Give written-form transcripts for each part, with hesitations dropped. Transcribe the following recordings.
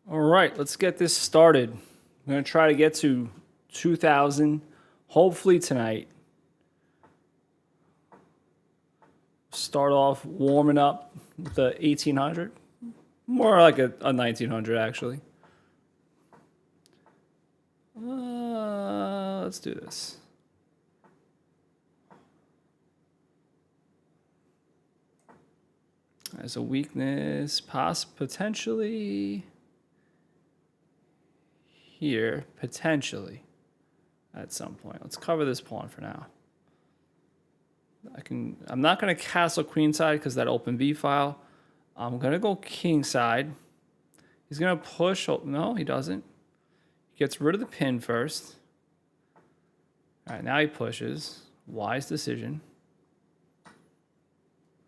All right, let's get this started. I'm going to try to get to 2,000, hopefully tonight. Start off warming up with the 1,800. More like a 1,900, actually. Let's do this. As a weakness, potentially here, potentially at some point. Let's cover this pawn for now. I'm not going to castle queenside because that open b file. I'm going to go kingside. He's going to push. No, he doesn't. He gets rid of the pin first. All right, now he pushes. Wise decision.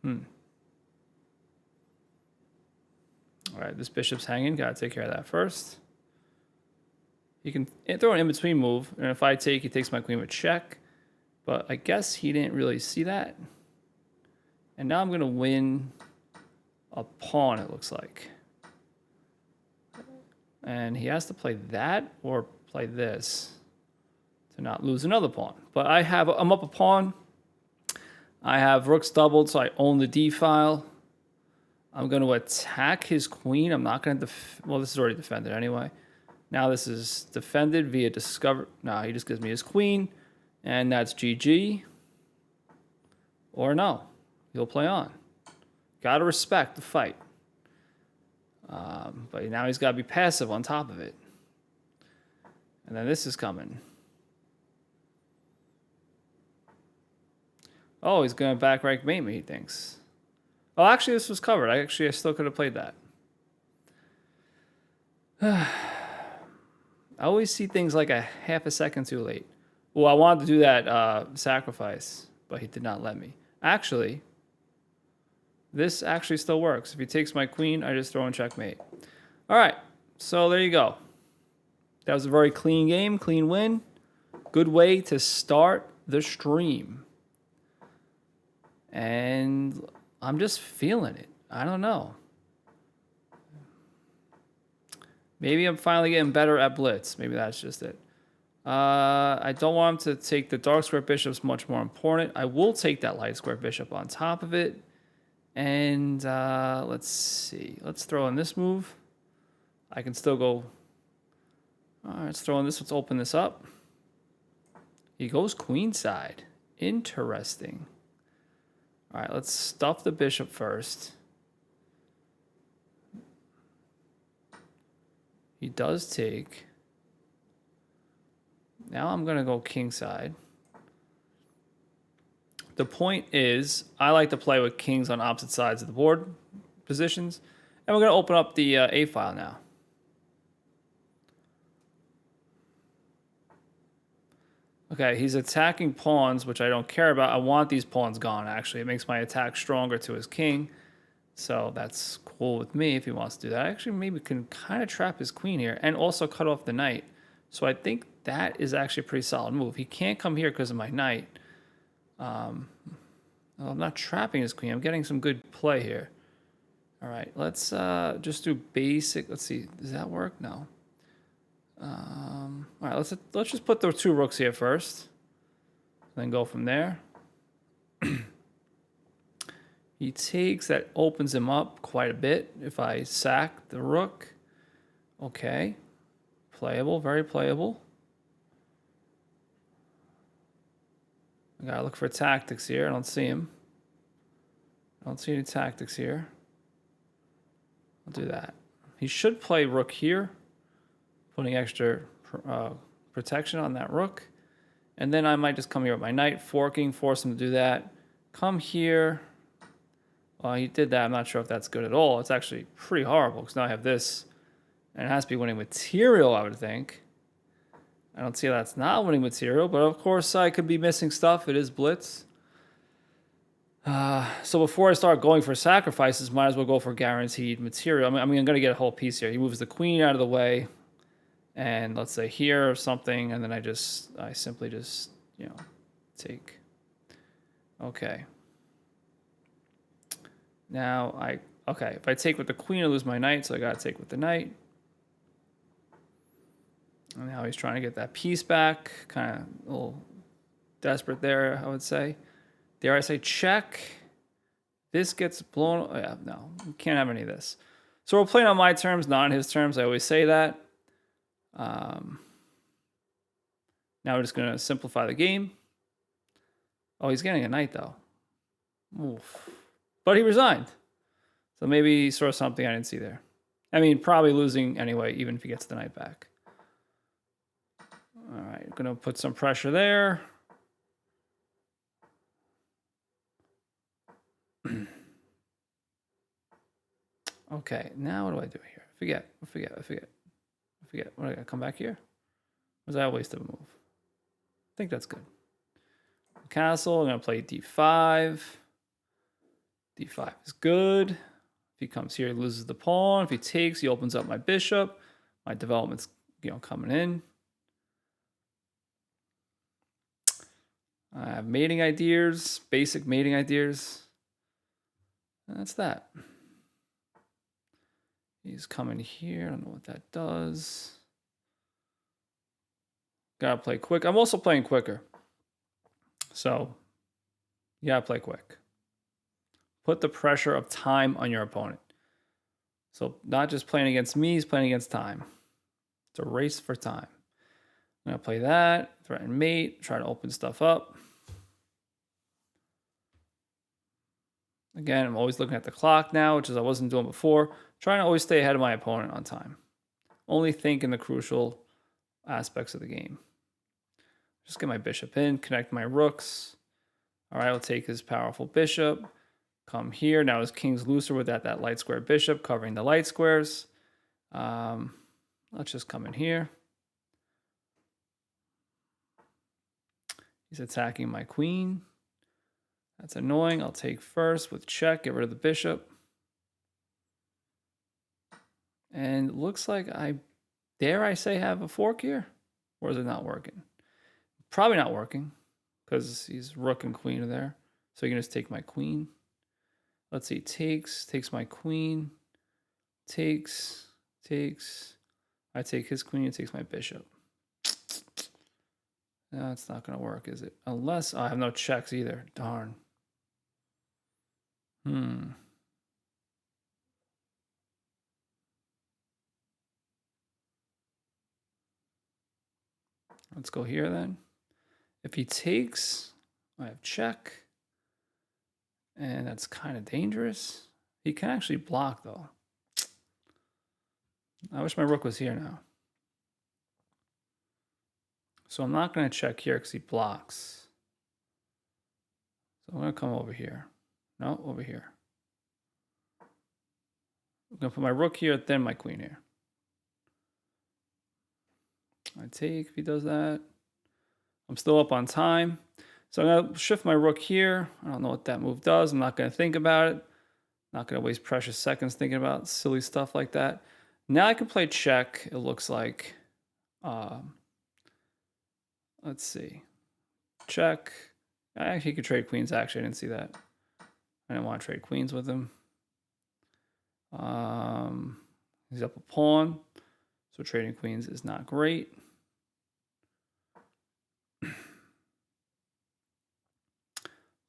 All right, this bishop's hanging. Got to take care of that first. He can throw an in-between move, and if I take, he takes my queen with check. But I guess he didn't really see that. And now I'm going to win a pawn, it looks like. And he has to play that or play this to not lose another pawn. But I'm up a pawn. I have rooks doubled, so I own the d file. I'm going to attack his queen. I'm not going to well, this is already defended anyway. Now this is defended via discover. No, he just gives me his queen. And that's GG. Or no. He'll play on. Gotta respect the fight. But now he's got to be passive on top of it. And then this is coming. Oh, he's going to back rank mate me, he thinks. Oh, actually, this was covered. I still could have played that. I always see things like a half a second too late. Well, I wanted to do that sacrifice, but he did not let me. Actually, this actually still works. If he takes my queen, I just throw in checkmate. All right, so there you go. That was a very clean game, clean win. Good way to start the stream. And I'm just feeling it. I don't know. Maybe I'm finally getting better at Blitz. Maybe that's just it. I don't want him to take the dark square bishop. It's much more important. I will take that light square bishop on top of it. And let's see. Let's throw in this move. I can still go. All right, let's throw in this. Let's open this up. He goes queenside. Interesting. All right, let's stuff the bishop first. He does take. Now I'm going to go kingside. The point is, I like to play with kings on opposite sides of the board positions. And we're going to open up the A file now. Okay, he's attacking pawns, which I don't care about. I want these pawns gone, actually. It makes my attack stronger to his king. So that's cool with me if he wants to do that. I actually maybe can kind of trap his queen here and also cut off the knight. So I think that is actually a pretty solid move. He can't come here because of my knight. I'm not trapping his queen. I'm getting some good play here. All right, let's just do basic. Let's see, does that work? No. All right, let's just put the two rooks here first, then go from there. He takes, that opens him up quite a bit. If I sack the rook, okay, playable, very playable. I gotta look for tactics here. I don't see him. I don't see any tactics here. I'll do that. He should play rook here, putting extra protection on that rook. And then I might just come here with my knight, forking, force him to do that. Come here. Well, he did that. I'm not sure if that's good at all. It's actually pretty horrible because now I have this. And it has to be winning material, I would think. I don't see how that's not winning material, but of course I could be missing stuff. It is Blitz. So before I start going for sacrifices, might as well go for guaranteed material. I'm going to get a whole piece here. He moves the queen out of the way. And let's say here or something. And then I simply just, take. Okay. Now, if I take with the queen, I lose my knight, so I got to take with the knight. And now he's trying to get that piece back. Kind of a little desperate there, I would say. Dare I say check? This gets blown. Oh, yeah, no, we can't have any of this. So we're playing on my terms, not on his terms. I always say that. Now we're just going to simplify the game. Oh, he's getting a knight, though. Oof. But he resigned. So maybe he saw something I didn't see there. I mean, probably losing anyway, even if he gets the knight back. All right, I'm going to put some pressure there. Okay, now what do I do here? I forget. What, I gotta come back here? Was that a waste of a move? I think that's good. Castle, I'm gonna play d5. d5 is good. If he comes here, he loses the pawn. If he takes, he opens up my bishop. My development's, coming in. I have mating ideas, basic mating ideas. That's that. He's coming here. I don't know what that does. Gotta play quick. I'm also playing quicker. So, you gotta play quick. Put the pressure of time on your opponent. So, not just playing against me, he's playing against time. It's a race for time. I'm gonna play that, threaten mate, try to open stuff up. Again, I'm always looking at the clock now, which is I wasn't doing before. Trying to always stay ahead of my opponent on time. Only think in the crucial aspects of the game. Just get my bishop in, connect my rooks. All right, I'll take his powerful bishop. Come here. Now his king's looser with that light square bishop covering the light squares. Let's just come in here. He's attacking my queen. That's annoying. I'll take first with check, get rid of the bishop. And it looks like dare I say, have a fork here? Or is it not working? Probably not working because he's rook and queen are there. So you can just take my queen. Let's see, takes my queen, takes. I take his queen, he takes my bishop. No, it's not gonna work, is it? Unless I have no checks either. Darn. Let's go here then. If he takes, I have check. And that's kind of dangerous. He can actually block though. I wish my rook was here now. So I'm not going to check here because he blocks. So I'm going to come over here. No, over here. I'm going to put my rook here, then my queen here. I take if he does that. I'm still up on time. So I'm going to shift my rook here. I don't know what that move does. I'm not going to think about it. Not going to waste precious seconds thinking about silly stuff like that. Now I can play check, it looks like. Let's see. Check. I actually could trade queens. Actually, I didn't see that. I didn't want to trade queens with him. He's up a pawn. So trading queens is not great.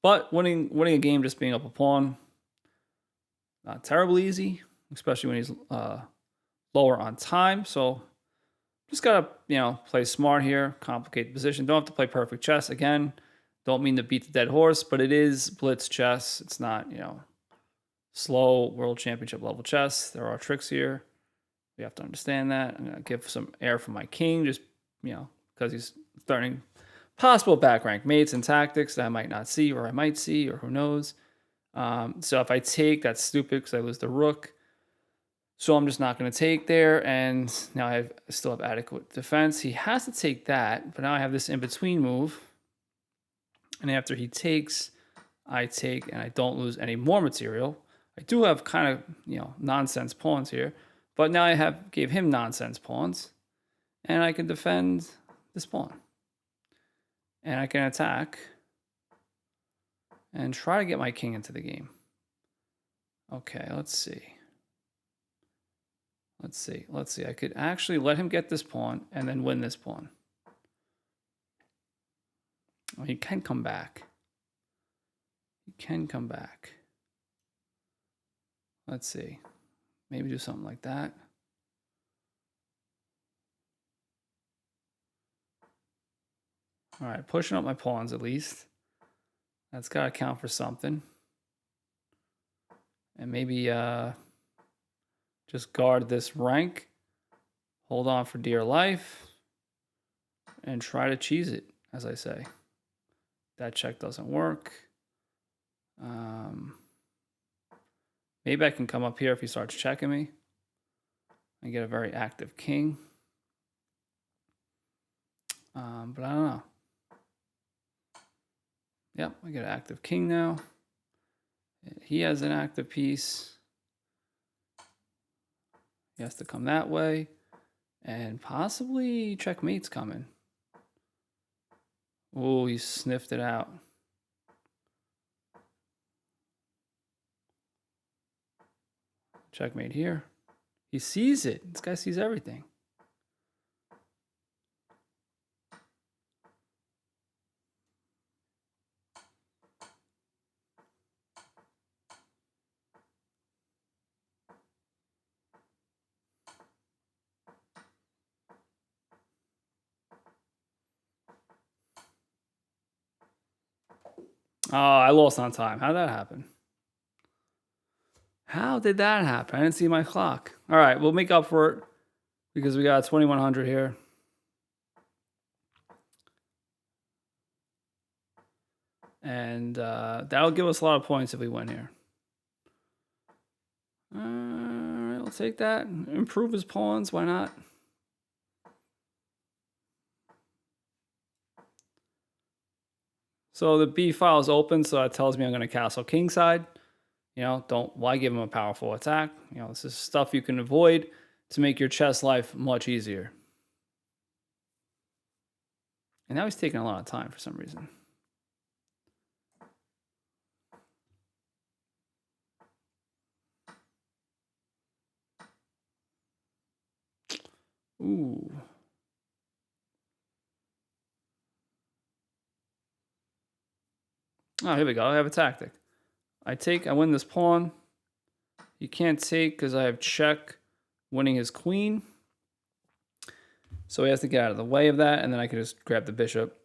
But winning a game just being up a pawn, not terribly easy, especially when he's lower on time. So just gotta, play smart here, complicate the position. Don't have to play perfect chess. Again, don't mean to beat the dead horse, but it is blitz chess. It's not, slow world championship level chess. There are tricks here. We have to understand that. I'm gonna give some air for my king, just, because he's starting possible back rank mates and tactics that I might not see, or I might see, or who knows. So if I take, that's stupid because I lose the rook. So I'm just not going to take there, and now I still have adequate defense. He has to take that, but now I have this in-between move. And after he takes, I take, and I don't lose any more material. I do have kind of, nonsense pawns here, but now I gave him nonsense pawns, and I can defend this pawn. And I can attack and try to get my king into the game. Okay, let's see. Let's see. Let's see. I could actually let him get this pawn and then win this pawn. Oh, he can come back. He can come back. Let's see. Maybe do something like that. All right, pushing up my pawns at least. That's got to count for something. And maybe just guard this rank. Hold on for dear life. And try to cheese it, as I say. That check doesn't work. Maybe I can come up here if he starts checking me. I get a very active king. But I don't know. Yep, I get an active king now. He has an active piece. He has to come that way. And possibly checkmate's coming. Oh, he sniffed it out. Checkmate here. He sees it. This guy sees everything. Oh, I lost on time. How did that happen? How did that happen? I didn't see my clock. All right, we'll make up for it because we got 2100 here. And that'll give us a lot of points if we win here. All right, we'll take that. Improve his pawns. Why not? So the B file is open, so that tells me I'm going to castle kingside. You know, why give him a powerful attack? You know, this is stuff you can avoid to make your chess life much easier. And now he's taking a lot of time for some reason. Ooh. Oh, here we go. I have a tactic. I win this pawn. You can't take because I have check, winning his queen. So he has to get out of the way of that, and then I can just grab the bishop.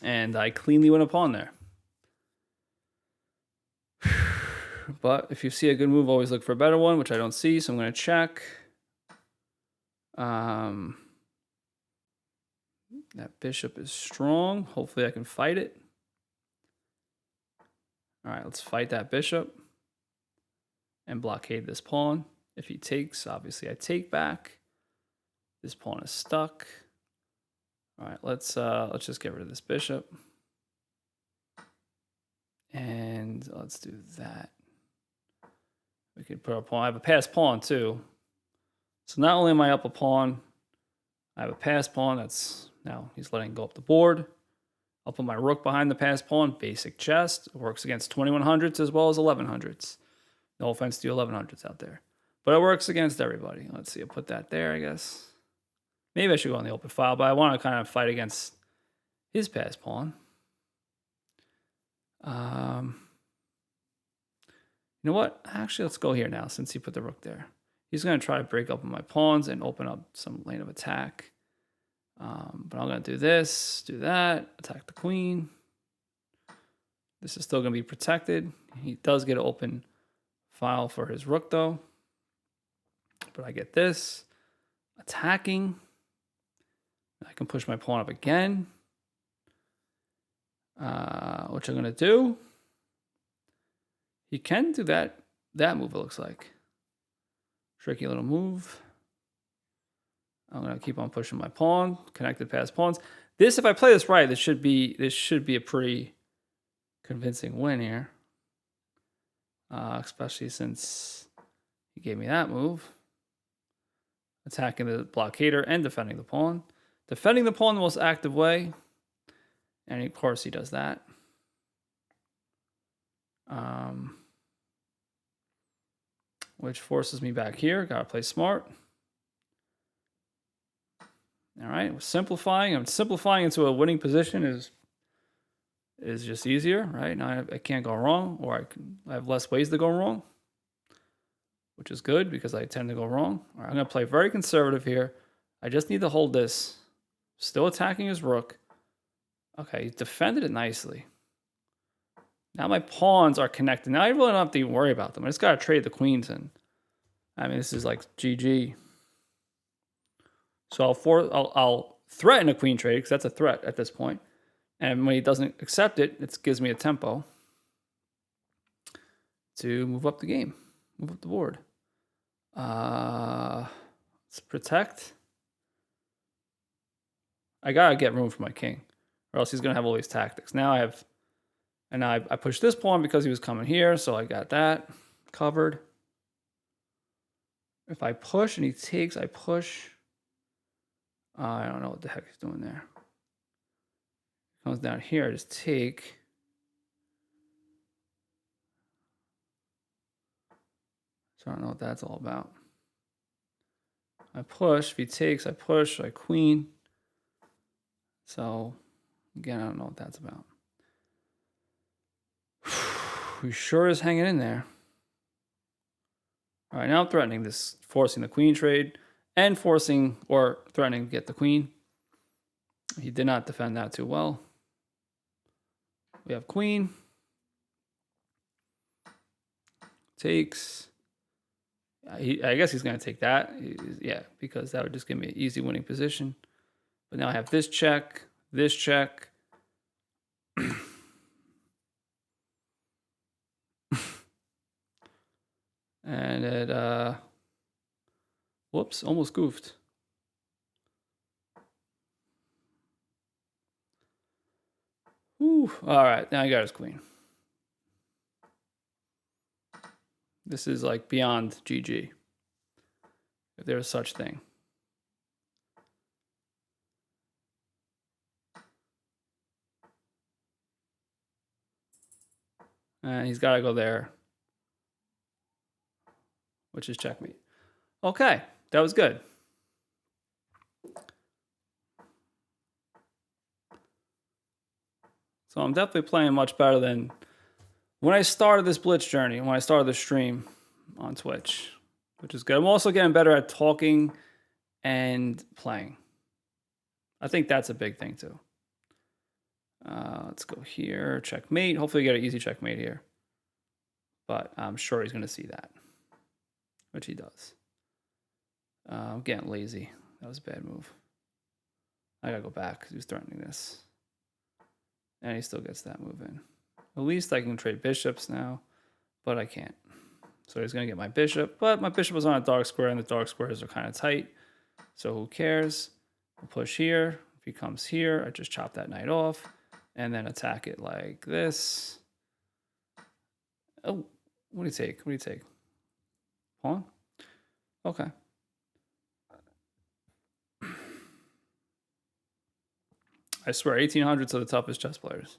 And I cleanly win a pawn there. But if you see a good move, always look for a better one, which I don't see, so I'm going to check. That bishop is strong. Hopefully I can fight it. All right, let's fight that bishop and blockade this pawn. If he takes, obviously I take back. This pawn is stuck. All right, let's just get rid of this bishop. And let's do that. We could put a pawn. I have a passed pawn too. So not only am I up a pawn, I have a passed pawn. That's now he's letting go up the board. I'll put my rook behind the passed pawn. Basic chess. It works against 2100s as well as 1100s. No offense to you 1100s out there. But it works against everybody. Let's see. I'll put that there, I guess. Maybe I should go on the open file, but I want to kind of fight against his passed pawn. You know what? Actually, let's go here now since he put the rook there. He's going to try to break up my pawns and open up some lane of attack. But I'm going to do this, do that, attack the queen. This is still going to be protected. He does get an open file for his rook, though. But I get this, attacking. I can push my pawn up again, which I'm going to do. He can do that move, it looks like. Tricky little move. I'm going to keep on pushing my pawn, connected past pawns. This, if I play this right, this should be a pretty convincing win here. Especially since he gave me that move. Attacking the blockader and defending the pawn. Defending the pawn the most active way. And of course he does that. which forces me back here. Gotta play smart. All right, we're simplifying. I'm simplifying into a winning position is just easier, right? Now I can't go wrong, or I have less ways to go wrong, which is good because I tend to go wrong. All right, I'm gonna play very conservative here. I just need to hold this. Still attacking his rook. Okay, he defended it nicely. Now my pawns are connected. Now I really don't have to even worry about them. I just gotta trade the queens in. I mean, this is like GG. So I'll threaten a queen trade because that's a threat at this point. And when he doesn't accept it, it gives me a tempo to move up the game, move up the board. Let's protect. I gotta get room for my king, or else he's gonna have all these tactics. Now I have, and now I pushed this pawn because he was coming here, so I got that covered. If I push and he takes, I push. I don't know what the heck he's doing there. Comes down here, I just take. So I don't know what that's all about. I push, if he takes, I push, I queen. So again, I don't know what that's about. He sure is hanging in there. All right, now I'm threatening this, forcing the queen trade and forcing or threatening to get the queen. He did not defend that too well. We have queen. Takes. I guess he's going to take that. Yeah, because that would just give me an easy winning position. But now I have this check, this check. And it, whoops, almost goofed. Ooh, all right, now I got his queen. This is like beyond GG, if there's such thing. And he's got to go there, which is checkmate. Okay, that was good. So I'm definitely playing much better than when I started this Blitz journey, when I started the stream on Twitch, which is good. I'm also getting better at talking and playing. I think that's a big thing too. Let's go here, checkmate. Hopefully get an easy checkmate here. But I'm sure he's going to see that, which he does. I'm getting lazy. That was a bad move. I got to go back because he was threatening this. And he still gets that move in. At least I can trade bishops now, but I can't. So he's going to get my bishop, but my bishop was on a dark square, and the dark squares are kind of tight. So who cares? I'll push here. If he comes here, I just chop that knight off and then attack it like this. Oh, what do you take? What do you take? Pawn? Okay. I swear, 1800s are the toughest chess players.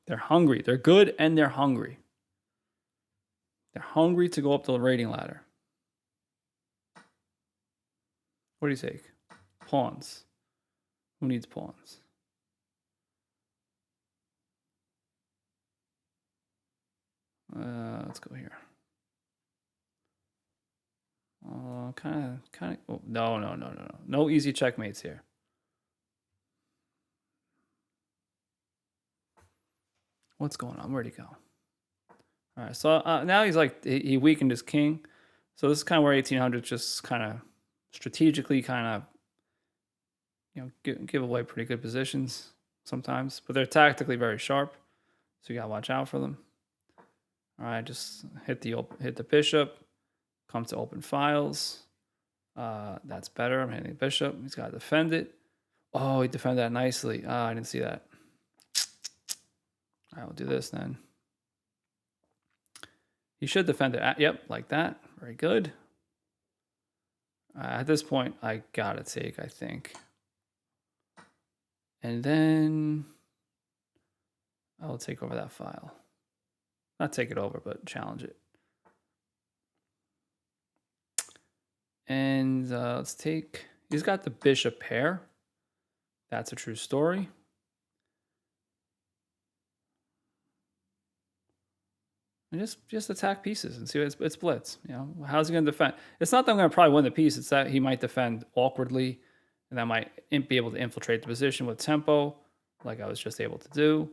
They're hungry. They're good and they're hungry. They're hungry to go up the rating ladder. What do you take? Pawns. Who needs pawns? Let's go here. Kind of. Oh, no. No easy checkmates here. What's going on? Where'd he go? All right, so now he's like, he weakened his king. So this is kind of where 1800 just kind of strategically give away pretty good positions sometimes. But they're tactically very sharp, so you got to watch out for them. All right, just hit the bishop, come to open files. That's better. I'm hitting the bishop. He's got to defend it. Oh, he defended that nicely. I didn't see that. All right, we'll do this then. He should defend it. Yep, like that. Very good. At this point, I gotta take, I think. And then I'll take over that file. Not take it over, but challenge it. And let's take, he's got the bishop pair. That's a true story. And just attack pieces and see what it's blitz. You know, how's he going to defend? It's not that I'm going to probably win the piece. It's that he might defend awkwardly, and that might be able to infiltrate the position with tempo, like I was just able to do.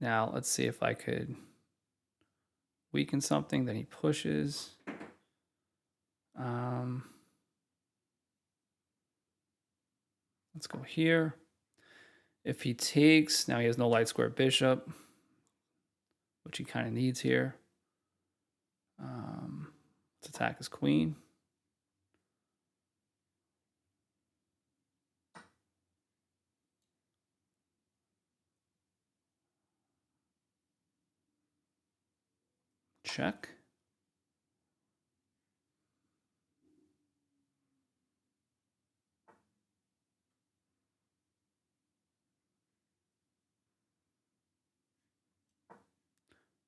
Now let's see if I could weaken something. Then he pushes. Let's go here. If he takes, now he has no light square bishop, which he kind of needs here. Let's attack his queen. Check.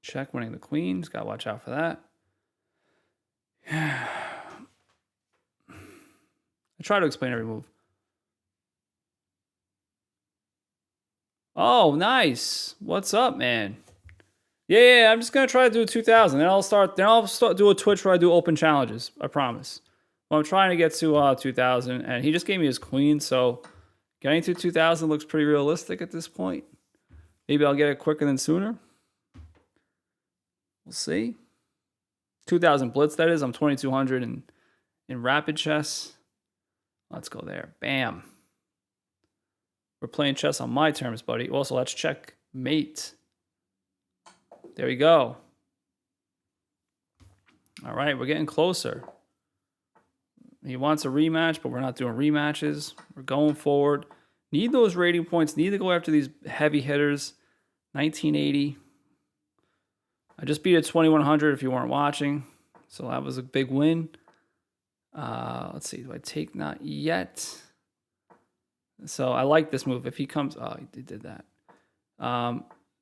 Check, winning the queen. Just gotta watch out for that. I try to explain every move. Oh, nice. What's up, man? Yeah, I'm just gonna try to do a 2000. Then I'll start do a Twitch where I do open challenges. I promise. Well, I'm trying to get to 2000, and he just gave me his queen, so getting to 2000 looks pretty realistic at this point. Maybe I'll get it quicker than sooner. We'll see. 2000 Blitz, that is. I'm 2200 in rapid chess. Let's go there. Bam. We're playing chess on my terms, buddy. Also, let's check mate. There we go. All right, we're getting closer. He wants a rematch, but we're not doing rematches. We're going forward. Need those rating points. Need to go after these heavy hitters. 1980. I just beat a 2100 if you weren't watching. So that was a big win. Let's see. Do I take? Not yet. So I like this move. If he comes... Oh, he did that.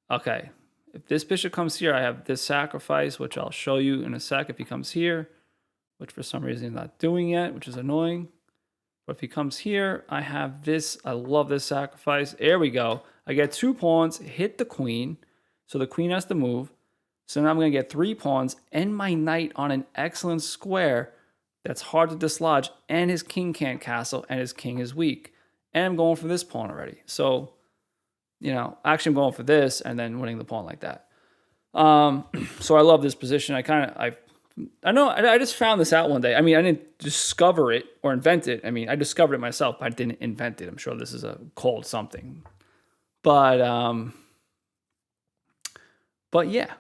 Okay. If this bishop comes here, I have this sacrifice, which I'll show you in a sec if he comes here, which for some reason he's not doing yet, which is annoying. But if he comes here, I have this. I love this sacrifice. There we go. I get 2 pawns, hit the queen. So the queen has to move. So now I'm going to get 3 pawns and my knight on an excellent square that's hard to dislodge, and his king can't castle, and his king is weak. And I'm going for this pawn already. So, you know, actually I'm going for this and then winning the pawn like that. So I love this position. I know I just found this out one day. I mean, I didn't discover it or invent it. I mean, I discovered it myself, but I didn't invent it. I'm sure this is a cold something. But yeah.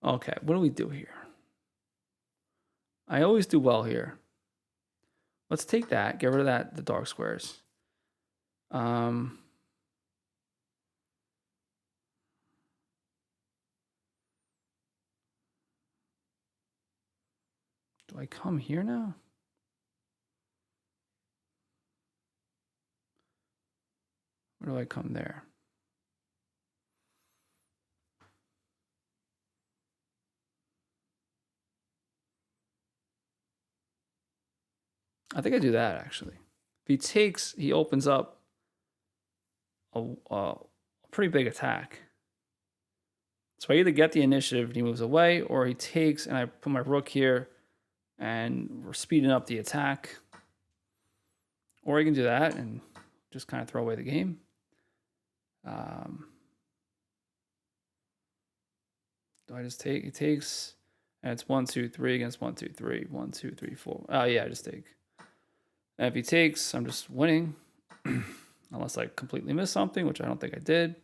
Okay, what do we do here? I always do well here. Let's take that. Get rid of the dark squares. Do I come here now? Where do I come there? I think I do that, actually. If he takes, he opens up a pretty big attack. So I either get the initiative and he moves away, or he takes and I put my rook here and we're speeding up the attack. Or I can do that and just kind of throw away the game. Do I just take? He takes, and it's 1, 2, 3 against 1, 2, 3. 1, 2, 3, 4. Oh, yeah, I just take. And if he takes, I'm just winning. Unless I completely miss something, which I don't think I did.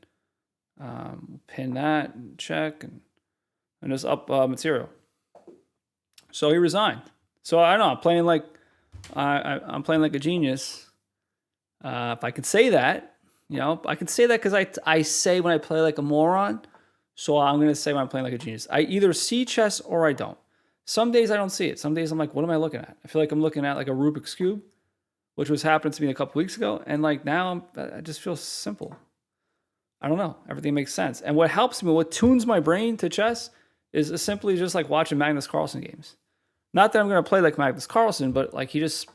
Pin that and check and just up material. So he resigned. So I don't know. I'm playing like I'm playing like a genius. If I could say that, you know, I can say that because I say when I play like a moron. So I'm gonna say when I'm playing like a genius. I either see chess or I don't. Some days I don't see it. Some days I'm like, what am I looking at? I feel like I'm looking at like a Rubik's Cube, which was happening to me a couple weeks ago. And like now I just feel simple. I don't know. Everything makes sense. And what helps me, what tunes my brain to chess, is simply just like watching Magnus Carlsen games. Not that I'm going to play like Magnus Carlsen, but like he just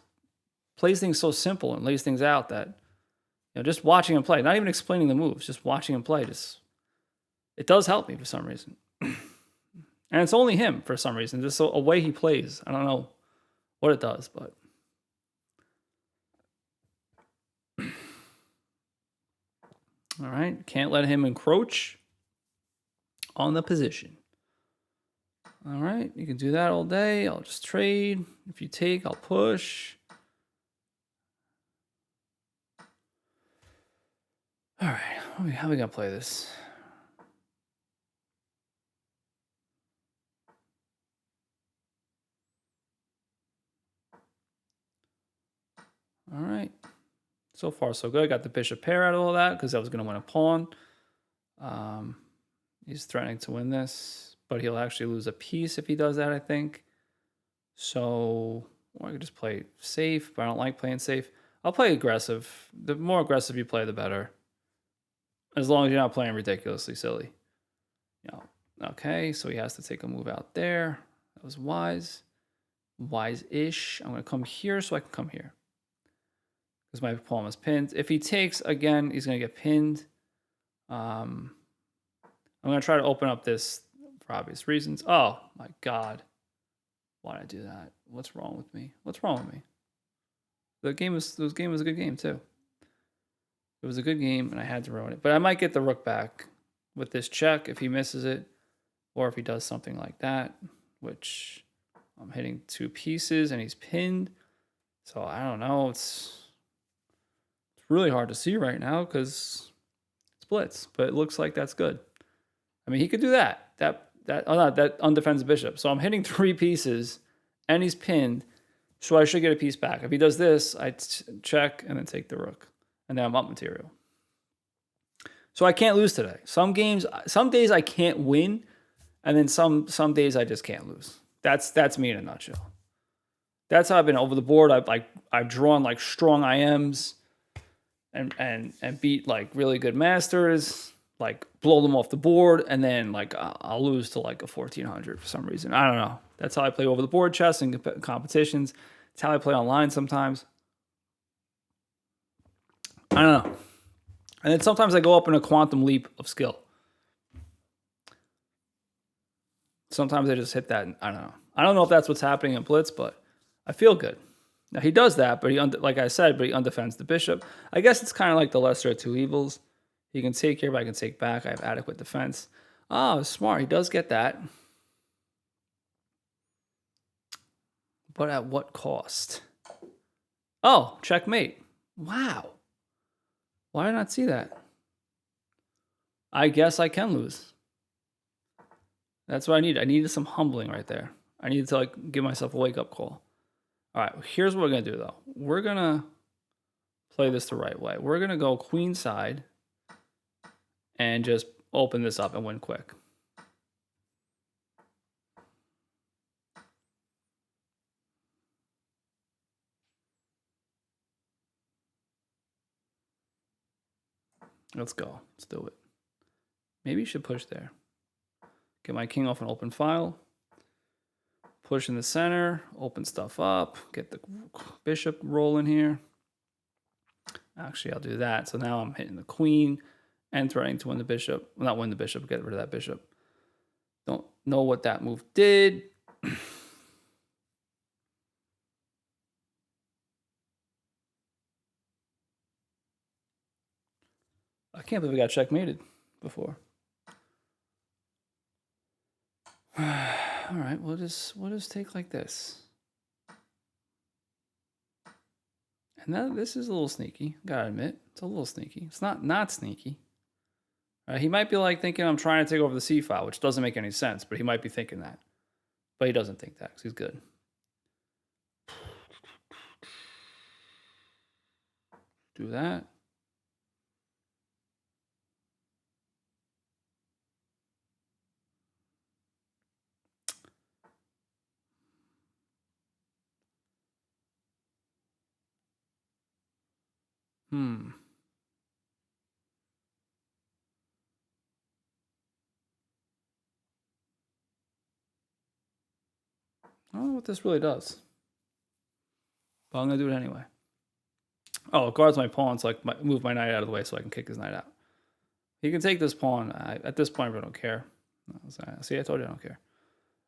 plays things so simple and lays things out that, just watching him play, not even explaining the moves, just watching him play, it does help me for some reason. And it's only him for some reason, just a way he plays. I don't know what it does, but. All right, can't let him encroach on the position. All right, you can do that all day. I'll just trade. If you take, I'll push. All right, how are we gonna play this? All right, so far so good. I got the bishop pair out of all that because I was gonna win a pawn. He's threatening to win this, but he'll actually lose a piece if he does that, I think. So, or I could just play safe, but I don't like playing safe. I'll play aggressive. The more aggressive you play, the better. As long as you're not playing ridiculously silly. Okay, so he has to take a move out there. That was wise. Wise-ish. I'm going to come here so I can come here. Because my pawn is pinned. If he takes, again, he's going to get pinned. I'm going to try to open up this for obvious reasons. Oh, my God. Why did I do that? What's wrong with me? What's wrong with me? The game was a good game, too. It was a good game, and I had to ruin it. But I might get the rook back with this check if he misses it, or if he does something like that, which I'm hitting 2 pieces, and he's pinned. So I don't know. It's really hard to see right now because it's Blitz, but it looks like that's good. I mean, he could do that. That undefends the bishop. So I'm hitting 3 pieces, and he's pinned, so I should get a piece back. If he does this, I check and then take the rook. And then I'm up material. So I can't lose today. Some days I can't win, and then some days I just can't lose. That's me in a nutshell. That's how I've been over the board. I've drawn like strong IMs and beat like really good masters, like blow them off the board, and then like I'll lose to like a 1400 for some reason. I don't know. That's how I play over the board chess and competitions. It's how I play online sometimes. I don't know. And then sometimes I go up in a quantum leap of skill. Sometimes I just hit that. I don't know. I don't know if that's what's happening in Blitz, but I feel good. Now he does that, but like I said, but he undefends the bishop. I guess it's kind of like the lesser of two evils. He can take here, but I can take back. I have adequate defense. Oh, smart. He does get that. But at what cost? Oh, checkmate. Wow. Why did I not see that? I guess I can lose. That's what I need. I needed some humbling right there. I needed to like give myself a wake-up call. All right, here's what we're going to do, though. We're going to play this the right way. We're going to go queen side and just open this up and win quick. Let's go. Let's do it. Maybe you should push there. Get my king off an open file. Push in the center. Open stuff up. Get the bishop rolling here. Actually, I'll do that. So now I'm hitting the queen and threatening to win the bishop. Well, not win the bishop. Get rid of that bishop. Don't know what that move did. I can't believe we got checkmated before. All right, we'll just take like this. And that, this is a little sneaky. Gotta admit, it's a little sneaky. It's not sneaky. He might be like thinking I'm trying to take over the C file, which doesn't make any sense. But he might be thinking that. But he doesn't think that because he's good. Do that. I don't know what this really does, but I'm gonna do it anyway. Oh, it guards my pawn, so I can move my knight out of the way so I can kick his knight out. He can take this pawn. At this point, I don't care. See, I told you I don't care.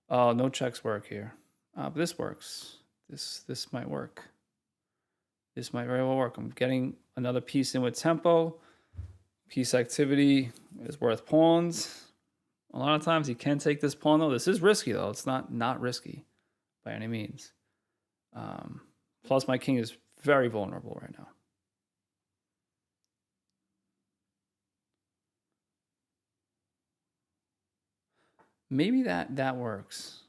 Oh, no checks work here. But this works. This might work. This might very well work. I'm getting another piece in with tempo. Piece activity is worth pawns. A lot of times he can take this pawn, though. This is risky, though. It's not risky by any means. Plus, my king is very vulnerable right now. Maybe that works.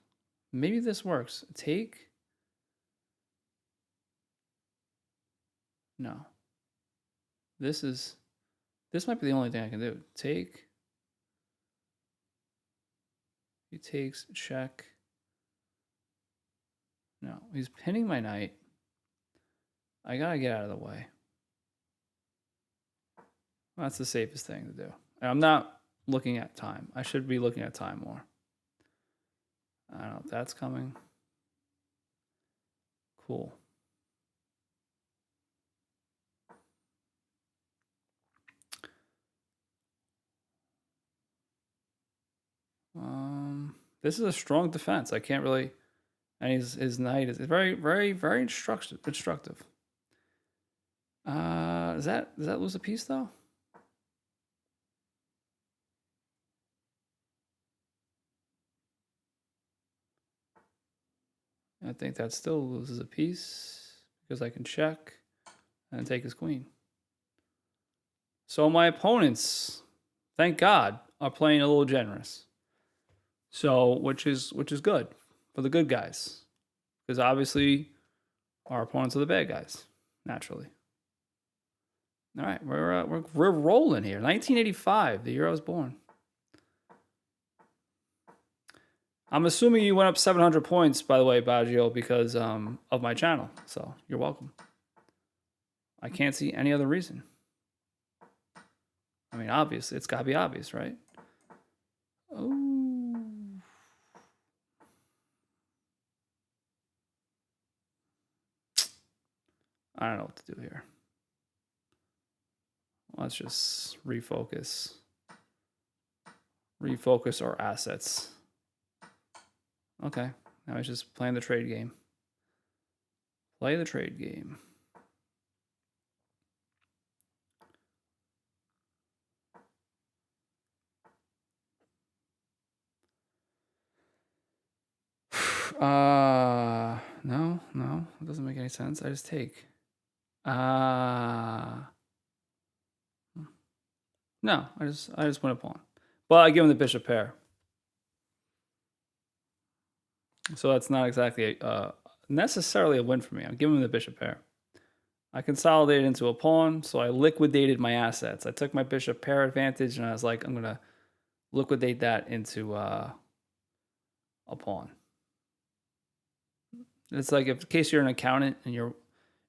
Maybe this works. Take. No. This might be the only thing I can do. Take. He takes check. No, he's pinning my knight. I gotta get out of the way. That's the safest thing to do. And I'm not looking at time. I should be looking at time more. I don't know if that's coming. Cool. This is a strong defense. I can't really, and his knight is very, very, very instructive. Does that lose a piece though? I think that still loses a piece because I can check and take his queen. So my opponents, thank God, are playing a little generous. So which is good for the good guys, because obviously our opponents are the bad guys naturally. All right, we're rolling here. 1985, the year I was born. I'm assuming you went up 700 points, by the way, Baggio, because of my channel. So you're welcome. I can't see any other reason. I mean, obviously, it's got to be obvious, right? Oh. I don't know what to do here. Let's just refocus. Refocus our assets. Okay, now he's just playing the trade game. Play the trade game. No, it doesn't make any sense. I just take. No, I just win a pawn. But I give him the bishop pair. So that's not exactly necessarily a win for me. I'm giving him the bishop pair. I consolidated into a pawn, so I liquidated my assets. I took my bishop pair advantage, and I was like, I'm going to liquidate that into a pawn. It's like, if in case you're an accountant and you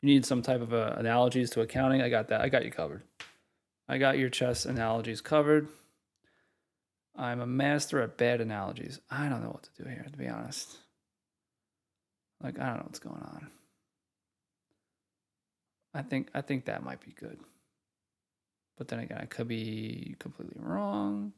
need some type of analogies to accounting, I got that. I got you covered. I got your chess analogies covered. I'm a master at bad analogies. I don't know what to do here, to be honest. Like, I don't know what's going on. I think that might be good. But then again, I could be completely wrong.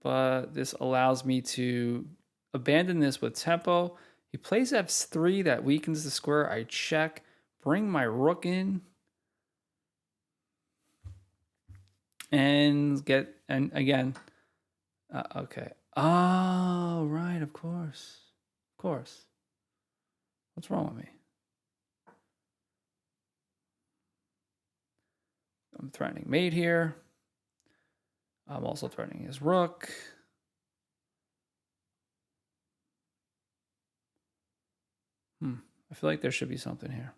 But this allows me to abandon this with tempo. He plays f3, that weakens the square. I check, bring my rook in, and again, okay. Oh, right, of course. Of course. What's wrong with me? I'm threatening mate here. I'm also threatening his rook. I feel like there should be something here.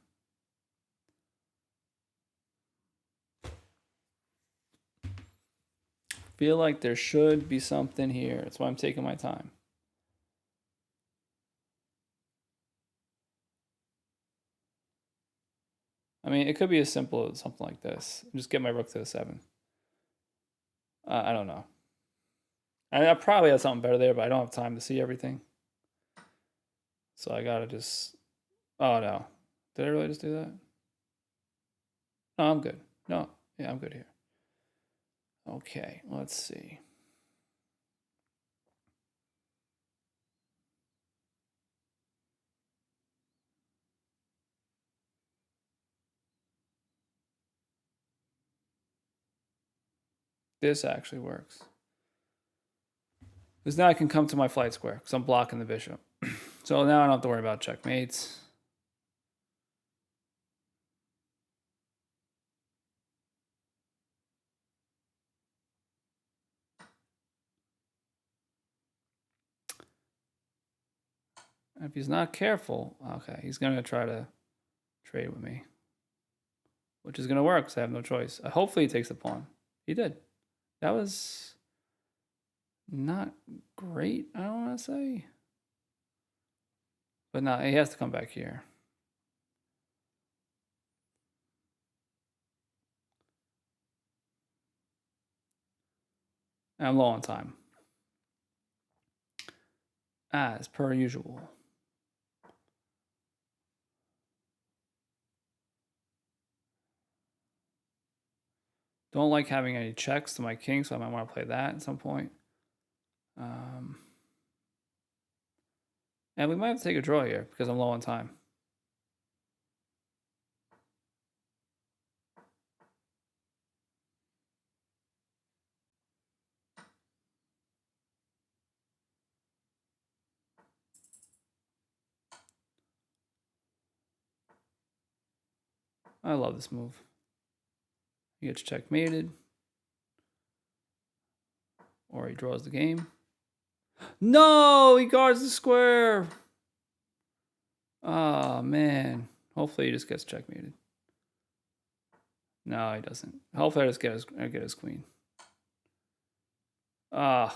Feel like there should be something here. That's why I'm taking my time. I mean, it could be as simple as something like this. Just get my rook to the 7. I don't know. I probably have something better there, but I don't have time to see everything. So I gotta just. Oh no, did I really just do that? No, I'm good. No, yeah, I'm good here. Okay, let's see. This actually works. Because now I can come to my flight square because I'm blocking the bishop. So now I don't have to worry about checkmates. If he's not careful, okay, he's going to try to trade with me, which is going to work because I have no choice. Hopefully he takes the pawn. He did. That was not great, I don't want to say. But no, he has to come back here. I'm low on time. As per usual. Don't like having any checks to my king, so I might want to play that at some point. And we might have to take a draw here because I'm low on time. I love this move. He gets checkmated. Or he draws the game. No, he guards the square. Oh, man. Hopefully he just gets checkmated. No, he doesn't. Hopefully I just get his queen. Ah.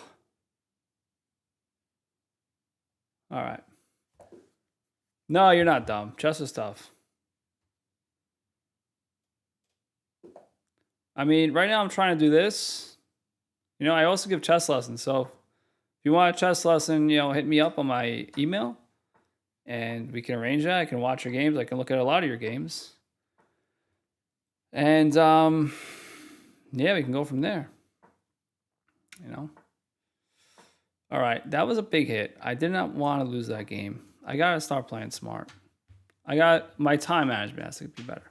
All right. No, you're not dumb. Chess is tough. I mean, right now I'm trying to do this. You know, I also give chess lessons. So if you want a chess lesson, you know, hit me up on my email and we can arrange that. I can watch your games. I can look at a lot of your games. And yeah, we can go from there. You know. All right, that was a big hit. I did not want to lose that game. I got to start playing smart. My time management has to be better.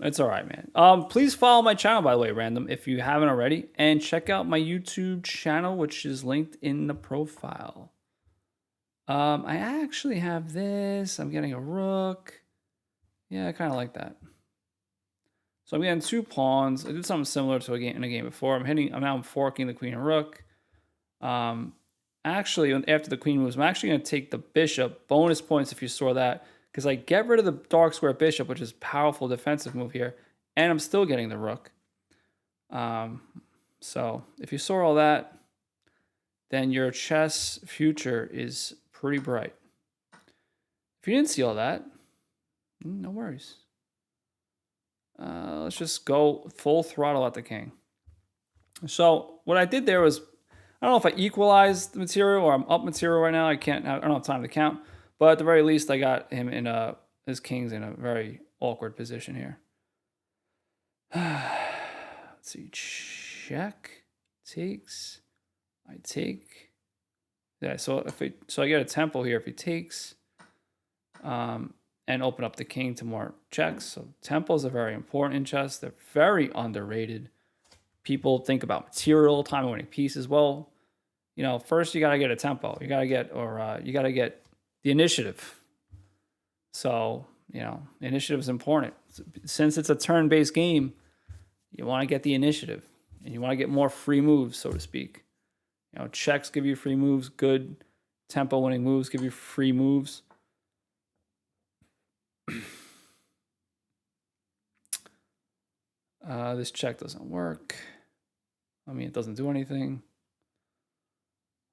It's all right, man. Please follow my channel, by the way, Random, if you haven't already, and check out my YouTube channel, which is linked in the profile. I actually have this. I'm getting a rook. Yeah, I kind of like that. So I'm getting 2 pawns. I did something similar to in a game before. I'm now forking the queen and rook. Actually, after the queen moves, I'm actually going to take the bishop. Bonus points if you saw that. Because I get rid of the dark square bishop, which is a powerful defensive move here. And I'm still getting the rook. So if you saw all that, then your chess future is pretty bright. If you didn't see all that, no worries. Let's just go full throttle at the king. So what I did there was, I don't know if I equalized the material or I'm up material right now. I don't have time to count. But at the very least, I got him his king's in a very awkward position here. Let's see, check, takes, I take. Yeah, so I get a tempo here if he takes, and open up the king to more checks. So tempos are very important in chess. They're very underrated. People think about material, time winning pieces. Well, you know, first you got to get a tempo. You got to get the initiative. So, you know, initiative is important. Since it's a turn-based game, you want to get the initiative. And you want to get more free moves, so to speak. You know, checks give you free moves. Good tempo-winning moves give you free moves. This check doesn't work. I mean, it doesn't do anything.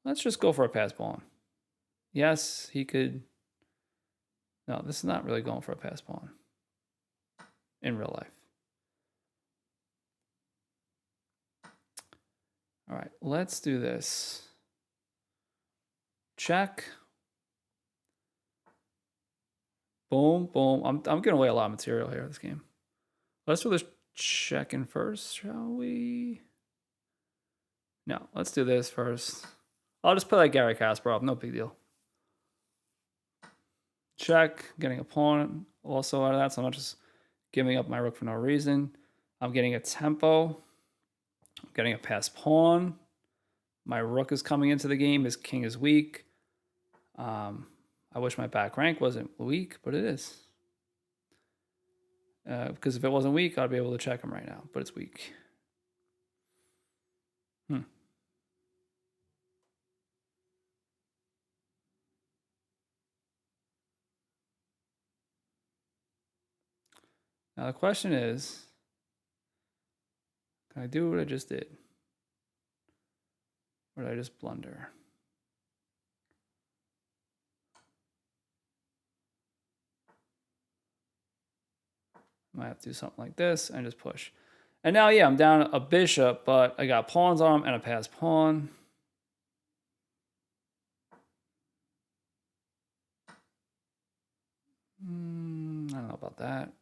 Let's just go for a pass pawn. Yes, he could. No, this is not really going for a pass pawn in real life. All right, let's do this. Check. Boom, boom. I'm giving away a lot of material here this game. Let's do this check-in first, shall we? No, let's do this first. I'll just play like Gary Kasparov, no big deal. Check, getting a pawn also out of that, so I'm not just giving up my rook for no reason. I'm getting a tempo. I'm getting a passed pawn. My rook is coming into the game. His king is weak. I wish my back rank wasn't weak, but it is. Because if it wasn't weak, I'd be able to check him right now, but it's weak. Now the question is, can I do what I just did? Or did I just blunder? I might have to do something like this and just push. And now, yeah, I'm down a bishop, but I got pawns on him and a passed pawn. I don't know about that.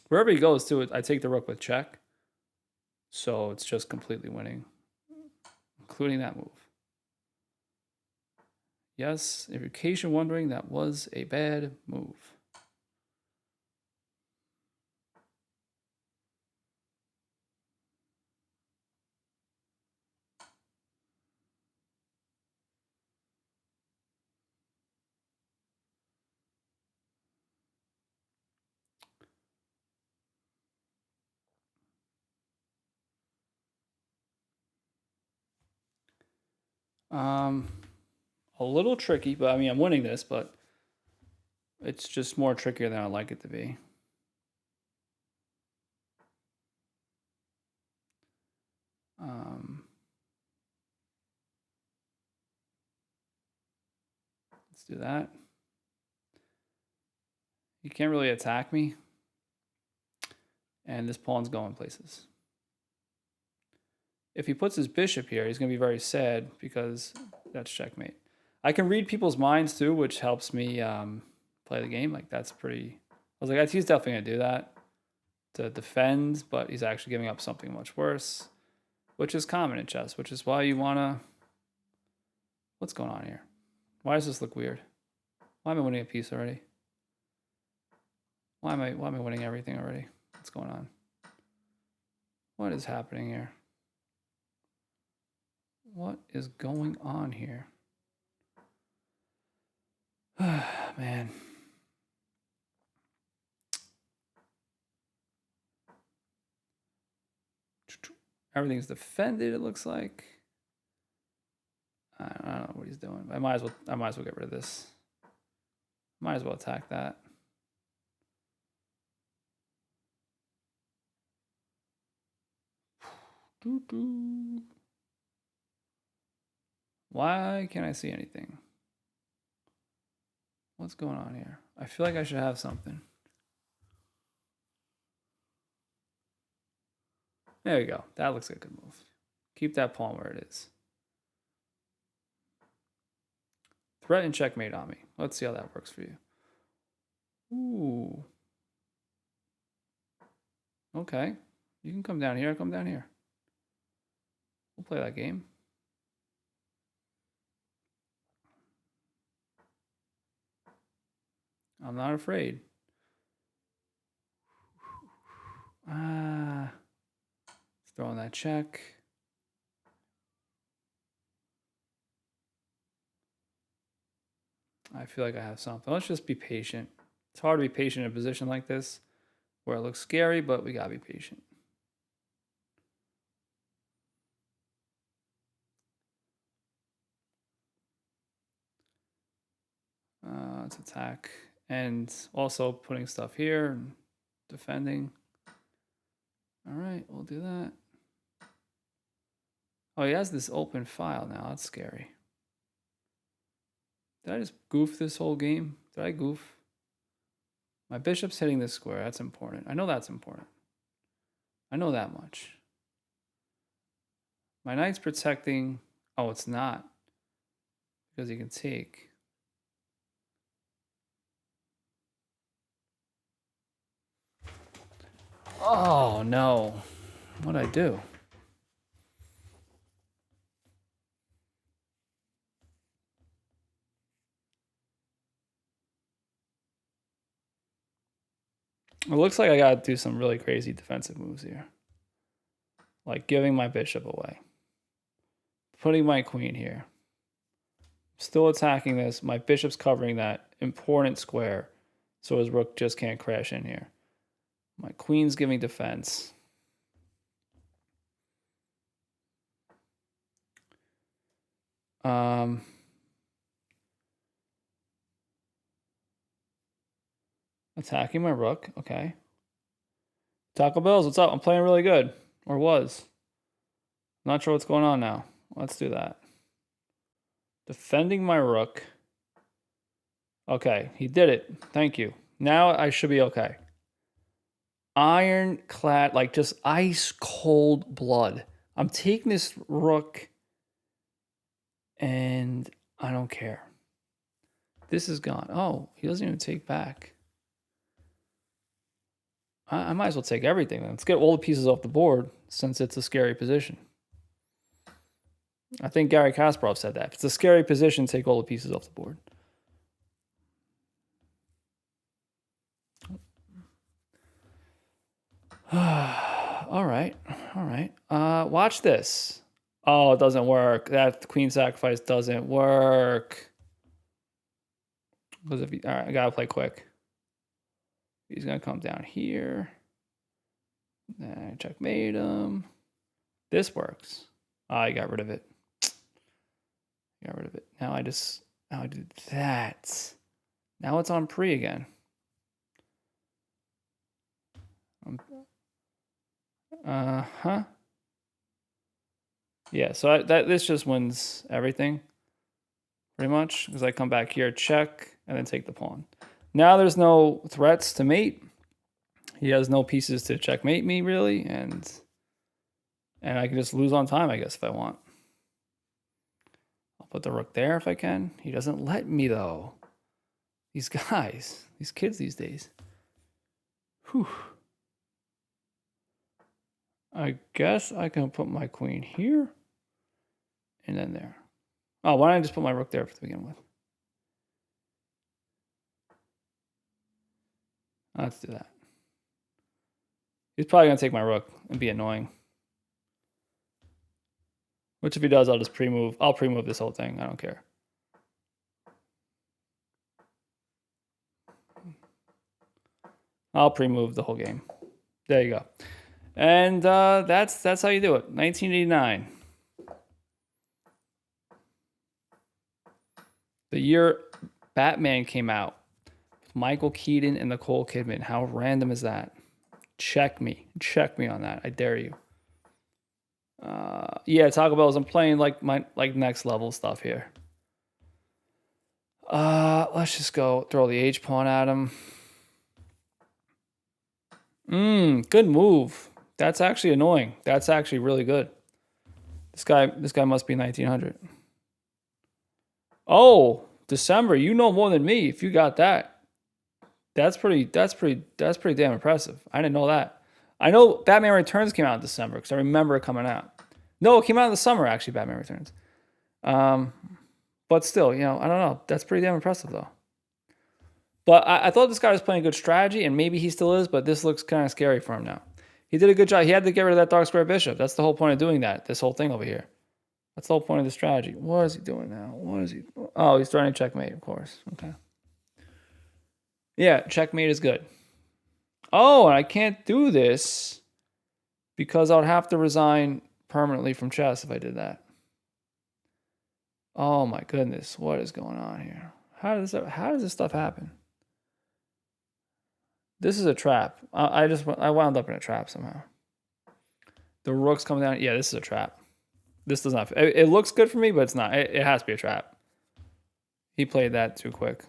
Wherever he goes to, I take the rook with check. So it's just completely winning, including that move. Yes, if you're occasionally wondering, that was a bad move. A little tricky, but I mean, I'm winning this, but it's just more trickier than I'd like it to be. Let's do that. He can't really attack me. And this pawn's going places. If he puts his bishop here, he's going to be very sad because that's checkmate. I can read people's minds too, which helps me play the game. Like, that's pretty... I was like, he's definitely going to do that to defend, but he's actually giving up something much worse, which is common in chess, which is why you want to... What's going on here? Why does this look weird? Why am I winning a piece already? Why am I winning everything already? What's going on? What is happening here? What is going on here? Man. Everything's defended, it looks like. I don't know what he's doing. I might as well get rid of this. Might as well attack that. Why can't I see anything? What's going on here? I feel like I should have something. There we go. That looks like a good move. Keep that pawn where it is. Threat and checkmate on me. Let's see how that works for you. Ooh. Okay. You can come down here. Come down here. We'll play that game. I'm not afraid. Let's throw in that check. I feel like I have something. Let's just be patient. It's hard to be patient in a position like this where it looks scary, but we gotta be patient. Let's attack. And also putting stuff here and defending. All right, we'll do that. Oh, he has this open file now. That's scary. Did I just goof this whole game? Did I goof? My bishop's hitting this square. That's important. I know that's important. I know that much. My knight's protecting... Oh, it's not. Because he can take. Oh, no. What'd I do? It looks like I gotta do some really crazy defensive moves here. Like giving my bishop away. Putting my queen here. Still attacking this. My bishop's covering that important square. So his rook just can't crash in here. My queen's giving defense. Attacking my rook. Okay. Taco Bell's, what's up? I'm playing really good. Or was. Not sure what's going on now. Let's do that. Defending my rook. Okay, he did it. Thank you. Now I should be okay. Ironclad, like just ice cold blood. I'm taking this rook and I don't care. This is gone. Oh, he doesn't even take back. I might as well take everything. Let's get all the pieces off the board since it's a scary position. I think Gary Kasparov said that. If it's a scary position, take all the pieces off the board. All right. Watch this. Oh, it doesn't work. That queen sacrifice doesn't work. Because all right, I gotta play quick. He's gonna come down here. Checkmate him. This works. I got rid of it. Now I do that. Now it's on pre again. Yeah, so this just wins everything. Pretty much. Because I come back here, check, and then take the pawn. Now there's no threats to mate. He has no pieces to checkmate me, really. And I can just lose on time, I guess, if I want. I'll put the rook there if I can. He doesn't let me, though. These guys. These kids these days. Whew. I guess I can put my queen here. And then there. Oh, why don't I just put my rook there to begin with? Let's do that. He's probably going to take my rook and be annoying. Which if he does, I'll just pre-move. I'll pre-move this whole thing. I don't care. I'll pre-move the whole game. There you go. And that's how you do it. 1989. The year Batman came out. Michael Keaton and Nicole Kidman. How random is that? Check me on that. I dare you. Yeah, Taco Bell's. I'm playing like next level stuff here. Let's just go throw the H pawn at him. Good move. That's actually annoying. That's actually really good. This guy must be 1900. Oh, December. You know more than me if you got that. That's pretty damn impressive. I didn't know that. I know Batman Returns came out in December because I remember it coming out. No, it came out in the summer, actually, Batman Returns. But still, I don't know. That's pretty damn impressive, though. But I thought this guy was playing good strategy, and maybe he still is, but this looks kind of scary for him now. He did a good job. He had to get rid of that dark square bishop. That's the whole point of doing that, this whole thing over here. That's the whole point of the strategy. What is he doing now? Oh, he's trying to checkmate, of course. Okay. Yeah, checkmate is good. Oh, and I can't do this because I would have to resign permanently from chess if I did that. Oh my goodness, what is going on here? How does this stuff happen? This is a trap. I wound up in a trap somehow. The rook's coming down. Yeah, this is a trap. This does not. It looks good for me, but it's not. It has to be a trap. He played that too quick.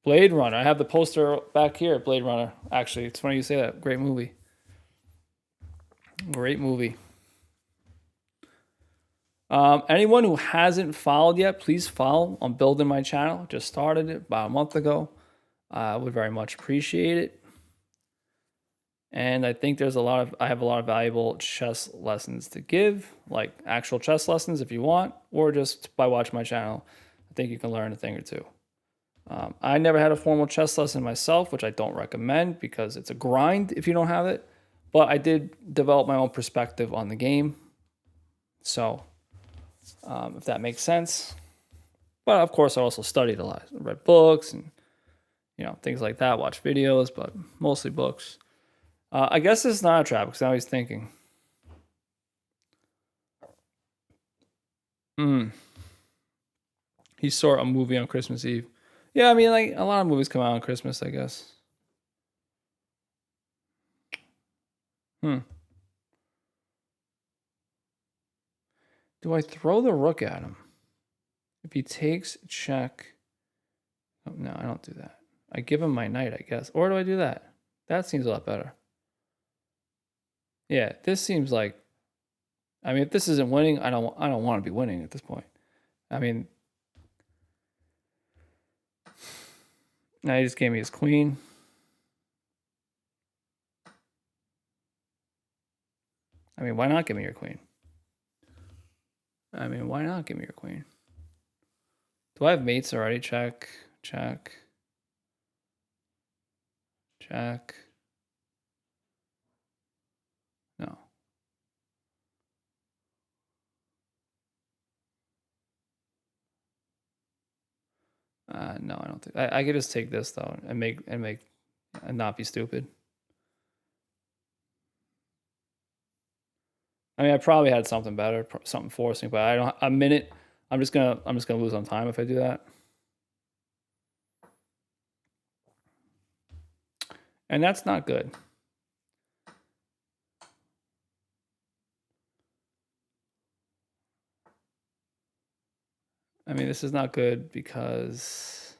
Blade Runner. I have the poster back here. Blade Runner. Actually, it's funny you say that. Great movie. Great movie. Anyone who hasn't followed yet, please follow. I'm building my channel. Just started it about a month ago. I would very much appreciate it. And I think I have a lot of valuable chess lessons to give, like actual chess lessons if you want, or just by watching my channel. I think you can learn a thing or two. I never had a formal chess lesson myself, which I don't recommend because it's a grind if you don't have it. But I did develop my own perspective on the game. So, if that makes sense. But of course, I also studied a lot. I read books and, things like that, watch videos, but mostly books. I guess this is not a trap because now he's thinking. He saw a movie on Christmas Eve. Yeah, I mean, like a lot of movies come out on Christmas, I guess. Do I throw the rook at him? If he takes check. Oh, no, I don't do that. I give him my knight, I guess. Or do I do that? That seems a lot better. Yeah, this seems like. I mean, if this isn't winning, I don't want to be winning at this point. I mean, now he just gave me his queen. I mean, why not give me your queen? I mean, why not give me your queen? Do I have mates already? Check, check, check. No. No, I don't think I could just take this though and not be stupid. I mean, I probably had something better, something forcing, but I don't. A minute, I'm just gonna lose on time if I do that. And that's not good. I mean, this is not good because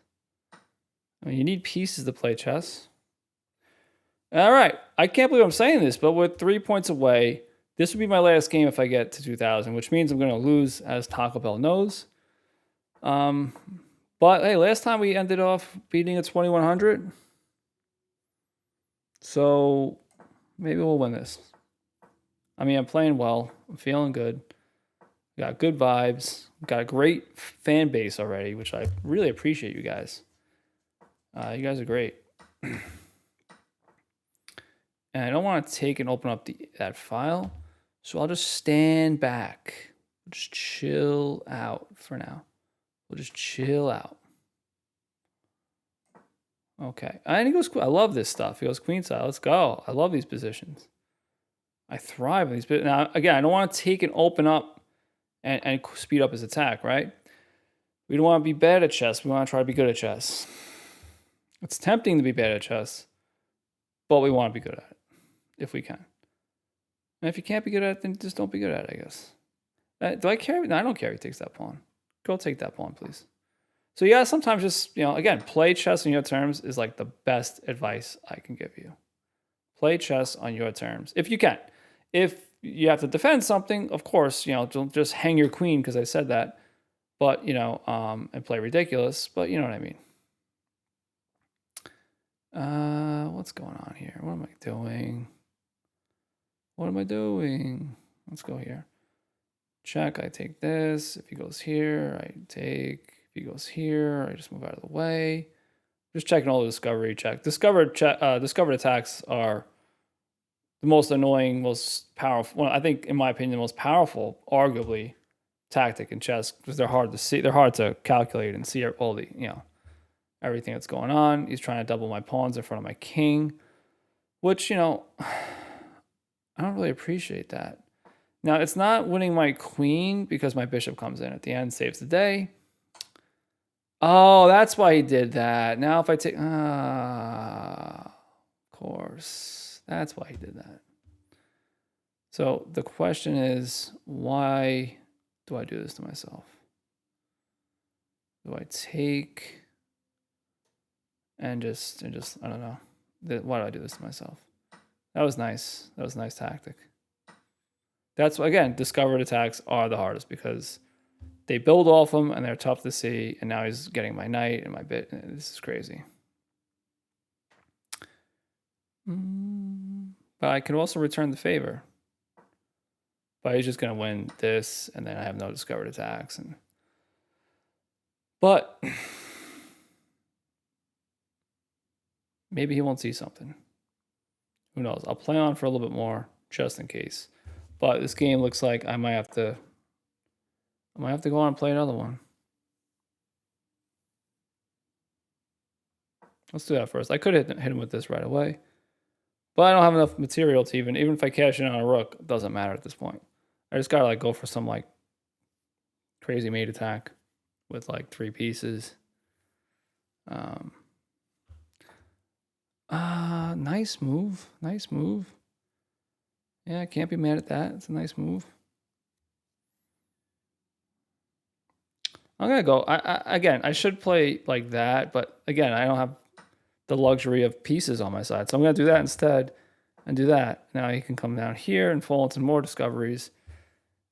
I mean, you need pieces to play chess. All right, I can't believe I'm saying this, but we're 3 points away. This would be my last game if I get to 2,000, which means I'm going to lose, as Taco Bell knows. But hey, last time we ended off beating a 2100. So maybe we'll win this. I mean, I'm playing well. I'm feeling good. Got good vibes. Got a great fan base already, which I really appreciate you guys. You guys are great. And I don't want to take and open up that file. So I'll just stand back. Just chill out for now. We'll just chill out. Okay. And he goes, I love this stuff. He goes, queenside. Let's go. I love these positions. I thrive in these. Now, again, I don't want to take and open up and speed up his attack, right? We don't want to be bad at chess. We want to try to be good at chess. It's tempting to be bad at chess, but we want to be good at it if we can. And if you can't be good at it, then just don't be good at it, I guess. Do I carry? No, I don't care if he takes that pawn. Go take that pawn, please. So yeah, sometimes just, again, play chess on your terms is like the best advice I can give you. Play chess on your terms, if you can. If you have to defend something, of course, don't just hang your queen because I said that. But, and play ridiculous, but you know what I mean. What's going on here? What am I doing? What am I doing? Let's go here. Check, I take this. If he goes here, I take. If he goes here, I just move out of the way. Just checking all the discovery check. Discovered attacks are the most annoying, most powerful. Well, I think, in my opinion, the most powerful, arguably, tactic in chess because they're hard to see. They're hard to calculate and see all the, everything that's going on. He's trying to double my pawns in front of my king, which, I don't really appreciate that. Now, it's not winning my queen because my bishop comes in at the end, saves the day. Oh, that's why he did that. Now if I take... of course. That's why he did that. So the question is, why do I do this to myself? Do I take... and just I don't know. Why do I do this to myself? That was nice. That was a nice tactic. That's, again, discovered attacks are the hardest because they build off them and they're tough to see. And now he's getting my knight and my bit. This is crazy. But I can also return the favor. But he's just going to win this, and then I have no discovered attacks. But maybe he won't see something. Who knows? I'll play on for a little bit more just in case. But this game looks like I might have to go on and play another one. Let's do that first. I could hit him with this right away. But I don't have enough material to even if I cash in on a rook, it doesn't matter at this point. I just gotta like go for some like crazy mate attack with like 3 pieces. Nice move. Nice move. Yeah, I can't be mad at that. It's a nice move. I'm gonna go. Again, I should play like that, but again, I don't have the luxury of pieces on my side. So I'm gonna do that instead and do that. Now he can come down here and fall into more discoveries.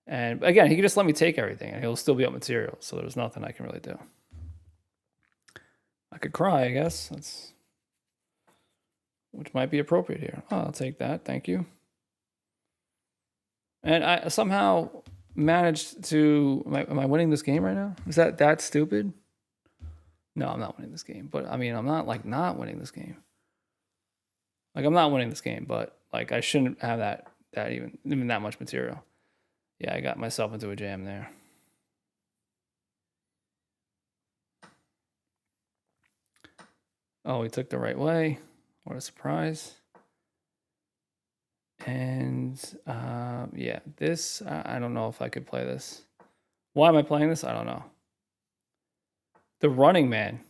And again, he can just let me take everything and he'll still be up material. So there's nothing I can really do. I could cry, I guess. Which might be appropriate here. Oh, I'll take that. Thank you. And I somehow managed to... Am I winning this game right now? Is that stupid? No, I'm not winning this game. But, I mean, I'm not, like, not winning this game. Like, I'm not winning this game, but, like, I shouldn't have that even that much material. Yeah, I got myself into a jam there. Oh, he took the right way. What a surprise. And, yeah, this, I don't know if I could play this. Why am I playing this? I don't know. The Running Man.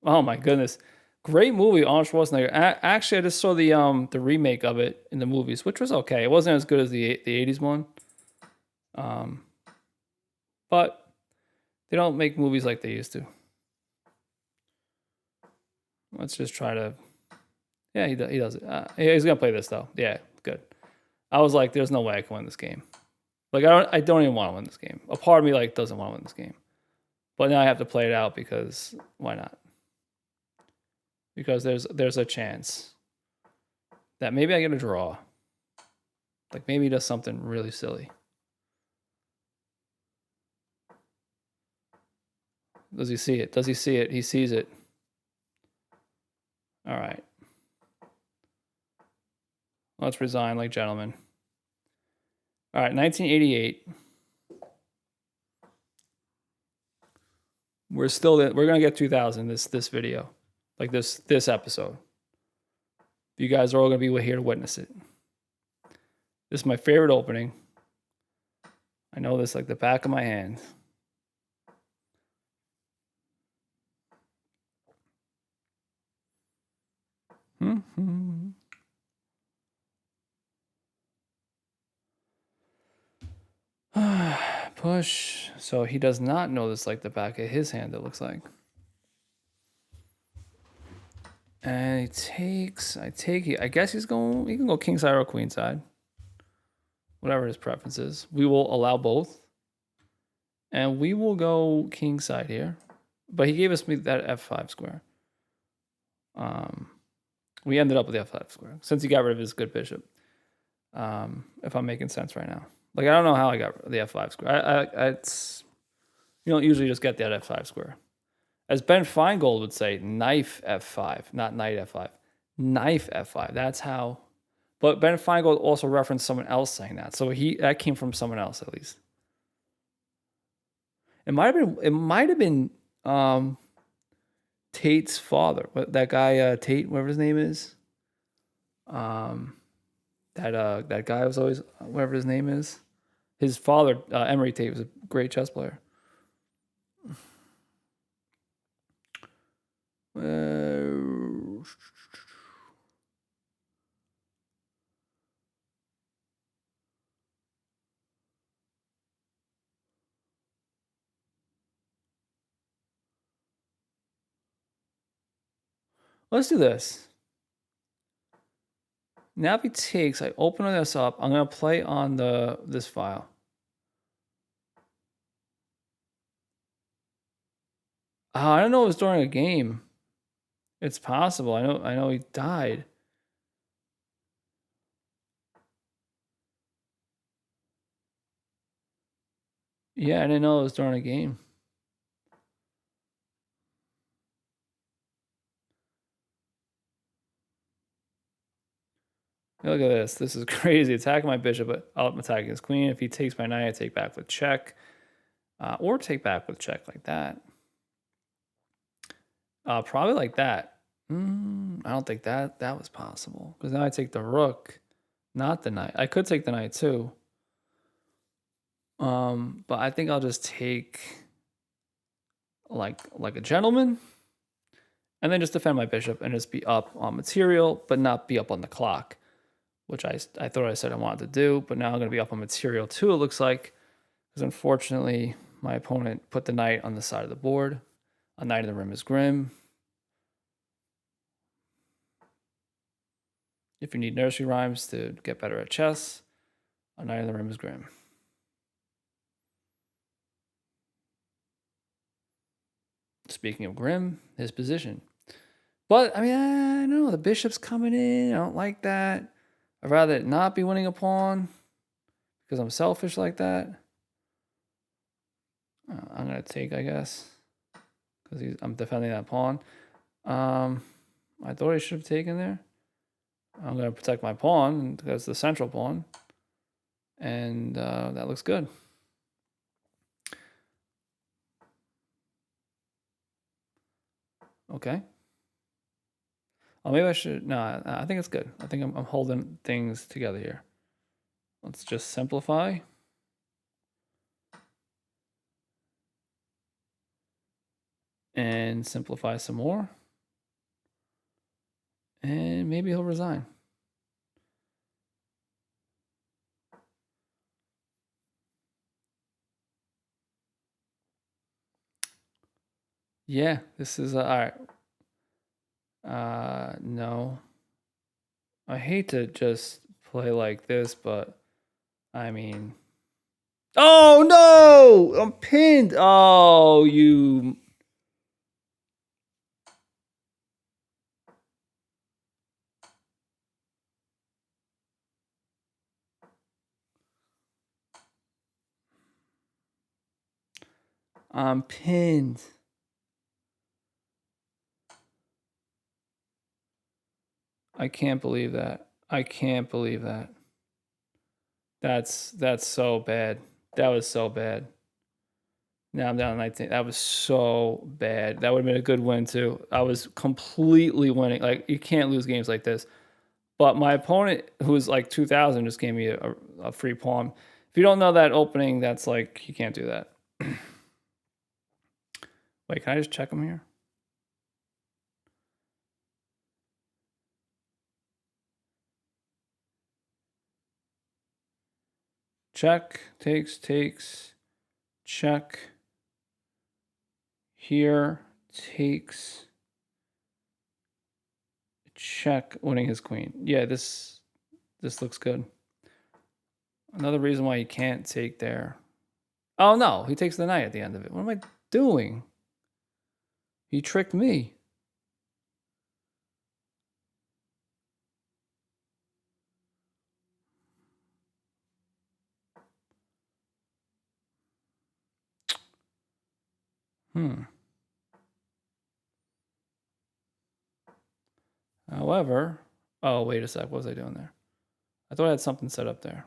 Oh, my goodness. Great movie, Arnold Schwarzenegger. Actually, I just saw the remake of it in the movies, which was okay. It wasn't as good as the 80s one. But they don't make movies like they used to. Let's just try to... Yeah, he does it. He's going to play this, though. Yeah, good. I was like, there's no way I can win this game. Like, I don't even want to win this game. A part of me, like, doesn't want to win this game. But now I have to play it out because why not? Because there's a chance that maybe I get a draw. Like, maybe he does something really silly. Does he see it? Does he see it? He sees it. All right. Let's resign like gentlemen. All right, 1988. We're still we're gonna get 2000 this video, like this episode. You guys are all gonna be here to witness it. This is my favorite opening. I know this like the back of my hand. Push. So he does not know this like the back of his hand, it looks like. And he takes, I guess he can go king side or queen side. Whatever his preference is. We will allow both. And we will go king side here. But he gave us that f5 square. We ended up with the f5 square since he got rid of his good bishop. If I'm making sense right now. Like, I don't know how I got the f5 square. It's, you don't usually just get that f5 square. As Ben Feingold would say, knife f5, not knight f5. Knife f5. That's how. But Ben Feingold also referenced someone else saying that. So that came from someone else at least. It might have been Tate's father. That guy Tate, whatever his name is. That guy was always, whatever his name is. His father, Emery Tate, was a great chess player. Let's do this. Now if he takes, I open this up. I'm gonna play on this file. I don't know if it was during a game. It's possible. I know he died. Yeah, I didn't know it was during a game. Look at this. This is crazy. Attacking my bishop, but I'm attacking his queen. If he takes my knight, I take back with check. Or take back with check like that. Probably like that. I don't think that was possible. Because now I take the rook, not the knight. I could take the knight too. But I think I'll just take like a gentleman. And then just defend my bishop and just be up on material, but not be up on the clock. Which I thought I said I wanted to do, but now I'm going to be up on material too, it looks like. Because unfortunately, my opponent put the knight on the side of the board. A knight in the rim is grim. If you need nursery rhymes to get better at chess, a knight in the rim is grim. Speaking of grim, his position. But, I mean, I don't know. The bishop's coming in. I don't like that. I'd rather it not be winning a pawn because I'm selfish like that. I'm going to take, I guess, because I'm defending that pawn. I thought I should have taken there. I'm going to protect my pawn because it's the central pawn. And that looks good. Okay. Oh, maybe I should. No, I think it's good. I think I'm holding things together here. Let's just simplify. And simplify some more. And maybe he'll resign. Yeah, this is all right. No. I hate to just play like this, but I mean. Oh no! I'm pinned. Oh, you. I'm pinned. I can't believe that. I can't believe that. That's so bad. That was so bad. Now I'm down 19. That was so bad. That would have been a good win too. I was completely winning. Like you can't lose games like this. But my opponent, who was like 2,000, just gave me a free pawn. If you don't know that opening, that's like you can't do that. Wait, can I just check him here? Check, takes, check. Here, takes, check, winning his queen. Yeah, this looks good. Another reason why he can't take there. Oh no, he takes the knight at the end of it. What am I doing? He tricked me. However, oh, wait a sec. What was I doing there? I thought I had something set up there.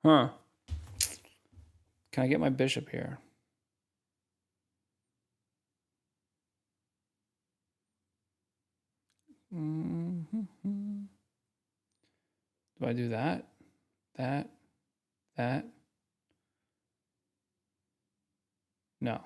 Huh. Can I get my bishop here? Do I do that? That? No.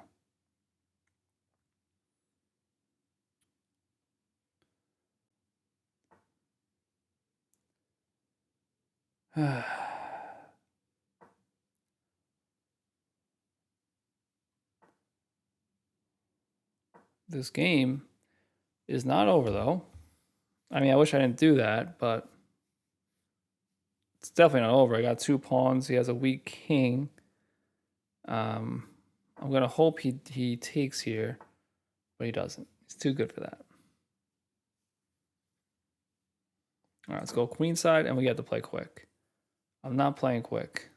This game is not over, though. I mean, I wish I didn't do that, but it's definitely not over. I got 2 pawns. He has a weak king. I'm going to hope he takes here, but he doesn't. He's too good for that. All right, let's go queenside, and we get to play quick. I'm not playing quick.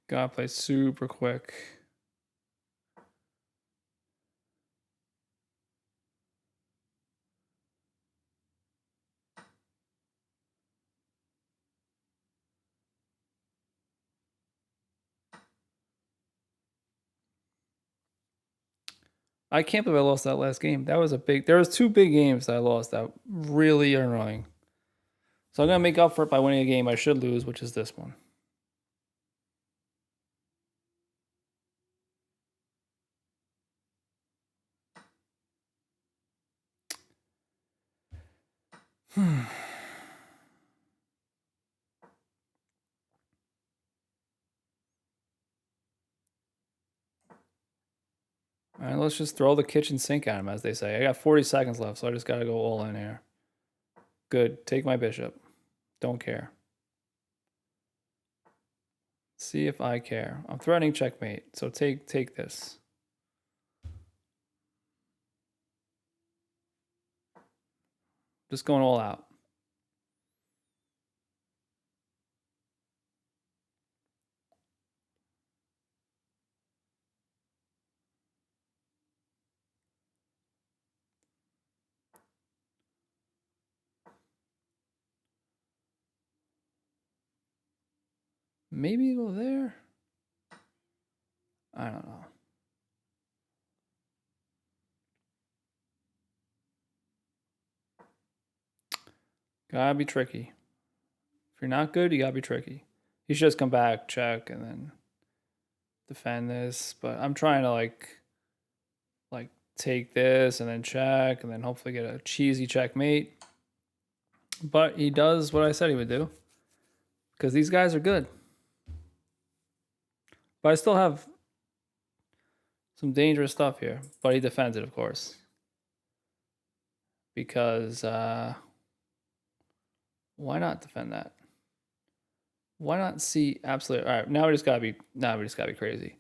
Gotta play super quick. I can't believe I lost that last game. That was a big. There was 2 big games that I lost that really are annoying. So I'm gonna make up for it by winning a game I should lose, which is this one. All right, let's just throw the kitchen sink at him, as they say. I got 40 seconds left, so I just gotta go all in here. Good. Take my bishop. Don't care. See if I care. I'm threatening checkmate, so take this. Just going all out. Maybe go there? I don't know. Gotta be tricky. If you're not good, you gotta be tricky. You should just come back, check, and then defend this. But I'm trying to like take this and then check and then hopefully get a cheesy checkmate. But he does what I said he would do. Because these guys are good. But I still have some dangerous stuff here. But he defends it, of course. Because why not defend that? Why not see absolute? All right, now we just gotta be crazy.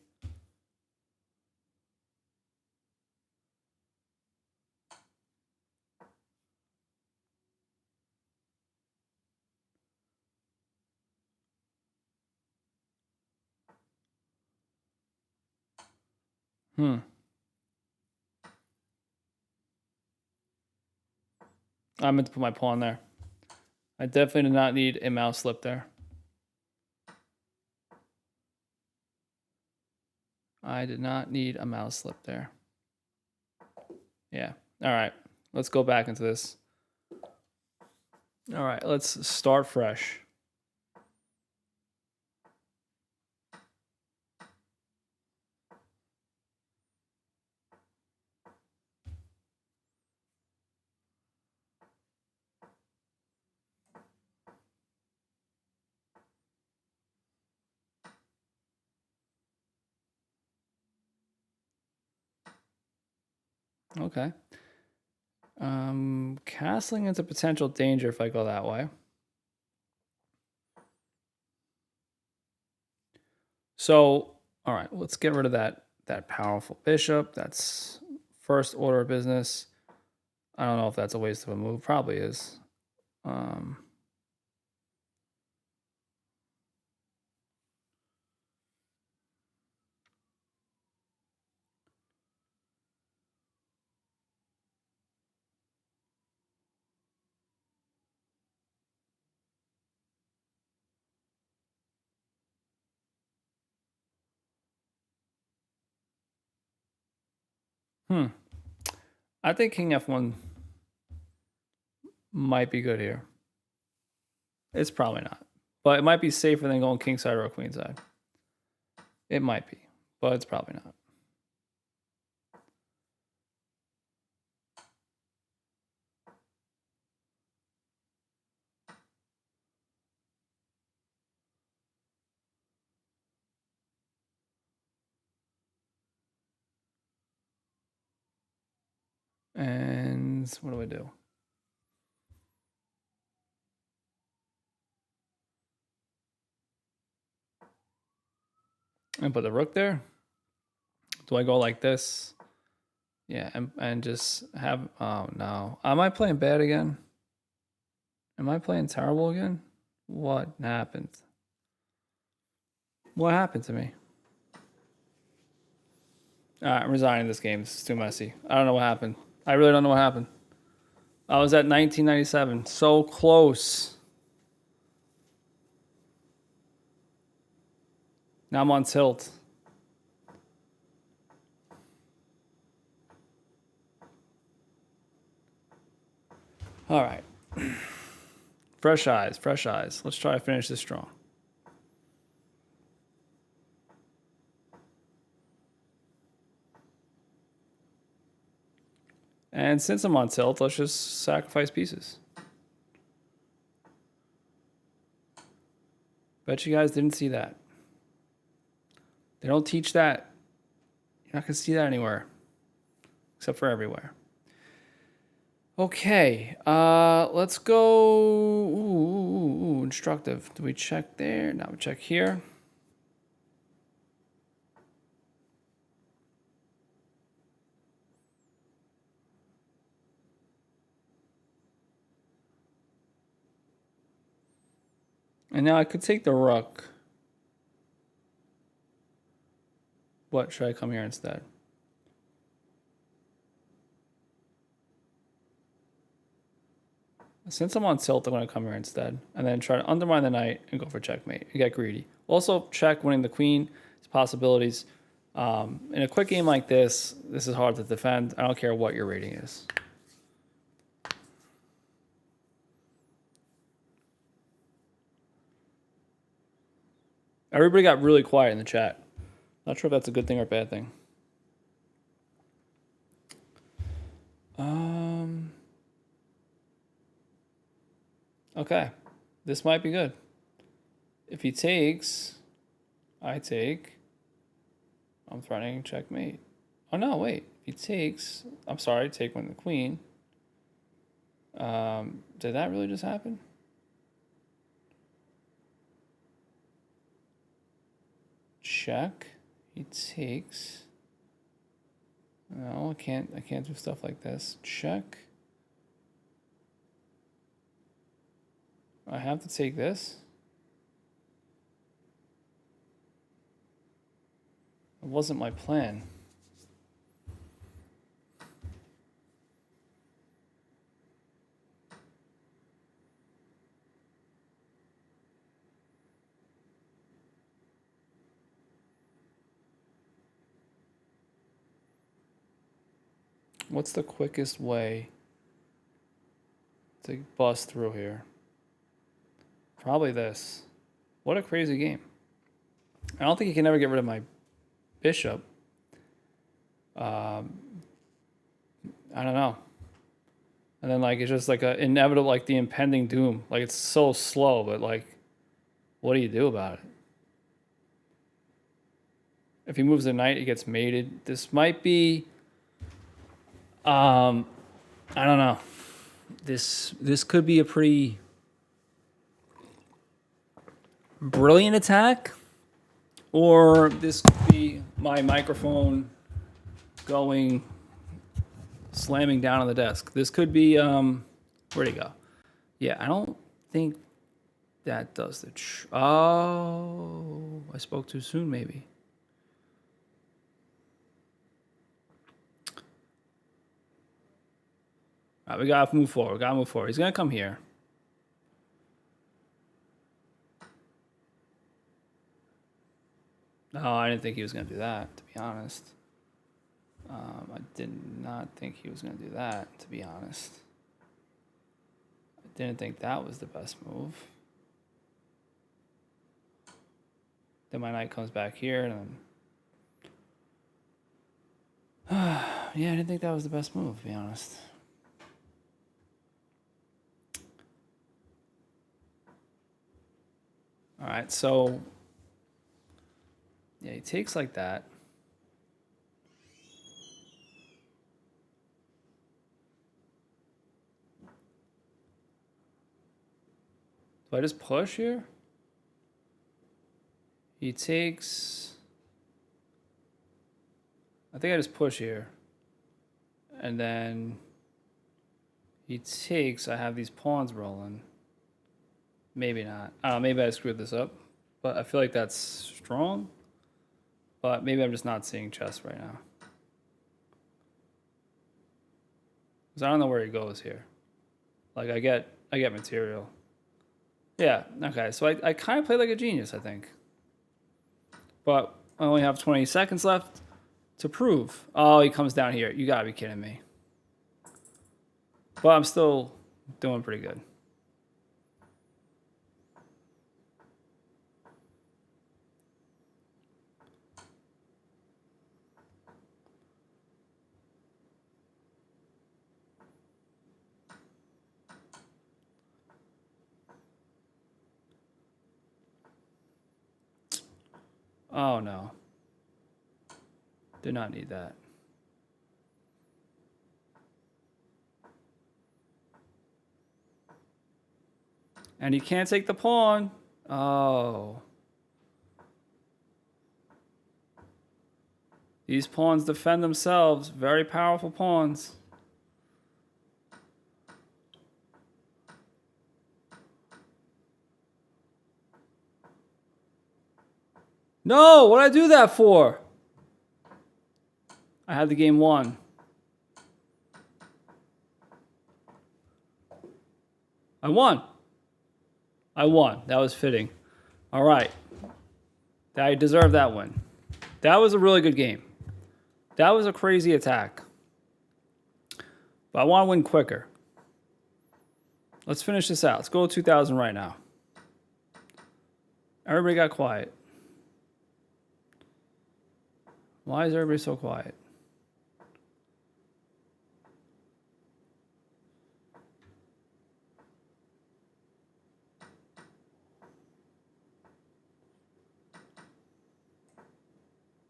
I meant to put my pawn there. I definitely did not need a mouse slip there. I did not need a mouse slip there. Yeah. All right. Let's go back into this. All right. Let's start fresh. Okay. Castling into potential danger if I go that way. So, all right, let's get rid of that powerful bishop. That's first order of business. I don't know if that's a waste of a move. Probably is. I think King F1 might be good here. It's probably not, but it might be safer than going kingside or queenside. It might be, but it's probably not. And what do I do? And put the rook there? Do I go like this? Yeah, and just have... Oh, no. Am I playing bad again? Am I playing terrible again? What happened? What happened to me? All right, I'm resigning this game. This is too messy. I don't know what happened. I really don't know what happened. I was at 1997. So close. Now I'm on tilt. All right. Fresh eyes, fresh eyes. Let's try to finish this strong. And since I'm on tilt, let's just sacrifice pieces. Bet you guys didn't see that. They don't teach that. You're not going to see that anywhere. Except for everywhere. Okay, let's go. Ooh, instructive. Do we check there? Now we check here. And now I could take the rook. What, should I come here instead? Since I'm on tilt, I'm going to come here instead. And then try to undermine the knight and go for checkmate and get greedy. Also, check winning the queen. It's possibilities. In a quick game like this is hard to defend. I don't care what your rating is. Everybody got really quiet in the chat. Not sure if that's a good thing or a bad thing. Okay. This might be good. If he takes, I take. I'm threatening checkmate. Oh, no, wait. If he takes, I'm sorry, take win the queen. Did that really just happen? Check. He takes. No, I can't do stuff like this. Check. I have to take this. It wasn't my plan. What's the quickest way to bust through here? Probably this. What a crazy game. I don't think you can ever get rid of my bishop. I don't know. And then like it's just like a inevitable, like the impending doom. Like it's so slow, but like, what do you do about it? If he moves the knight, it gets mated. This might be. I don't know. This could be a pretty brilliant attack, or this could be my microphone going slamming down on the desk. This could be where'd it go? Yeah, I don't think that does the oh, I spoke too soon maybe. All right, we gotta move forward. We gotta move forward. He's gonna come here. No, I didn't think he was gonna do that, to be honest. I did not think he was gonna do that, to be honest. I didn't think that was the best move. Then my knight comes back here, and then... yeah, I didn't think that was the best move, to be honest. All right, so... yeah, he takes like that. Do I just push here? He takes... I think I just push here. And then he takes... I have these pawns rolling. Maybe not. Maybe I screwed this up. But I feel like that's strong. But maybe I'm just not seeing chess right now. Because I don't know where he goes here. Like, I get material. Yeah, okay. So I kind of play like a genius, I think. But I only have 20 seconds left to prove. Oh, he comes down here. You gotta be kidding me. But I'm still doing pretty good. Oh, no. Did not need that. And he can't take the pawn. Oh. These pawns defend themselves. Very powerful pawns. No, what did I do that for? I had the game won. I won. I won. That was fitting. All right. I deserve that win. That was a really good game. That was a crazy attack. But I want to win quicker. Let's finish this out. Let's go to 2,000 right now. Everybody got quiet. Why is everybody so quiet?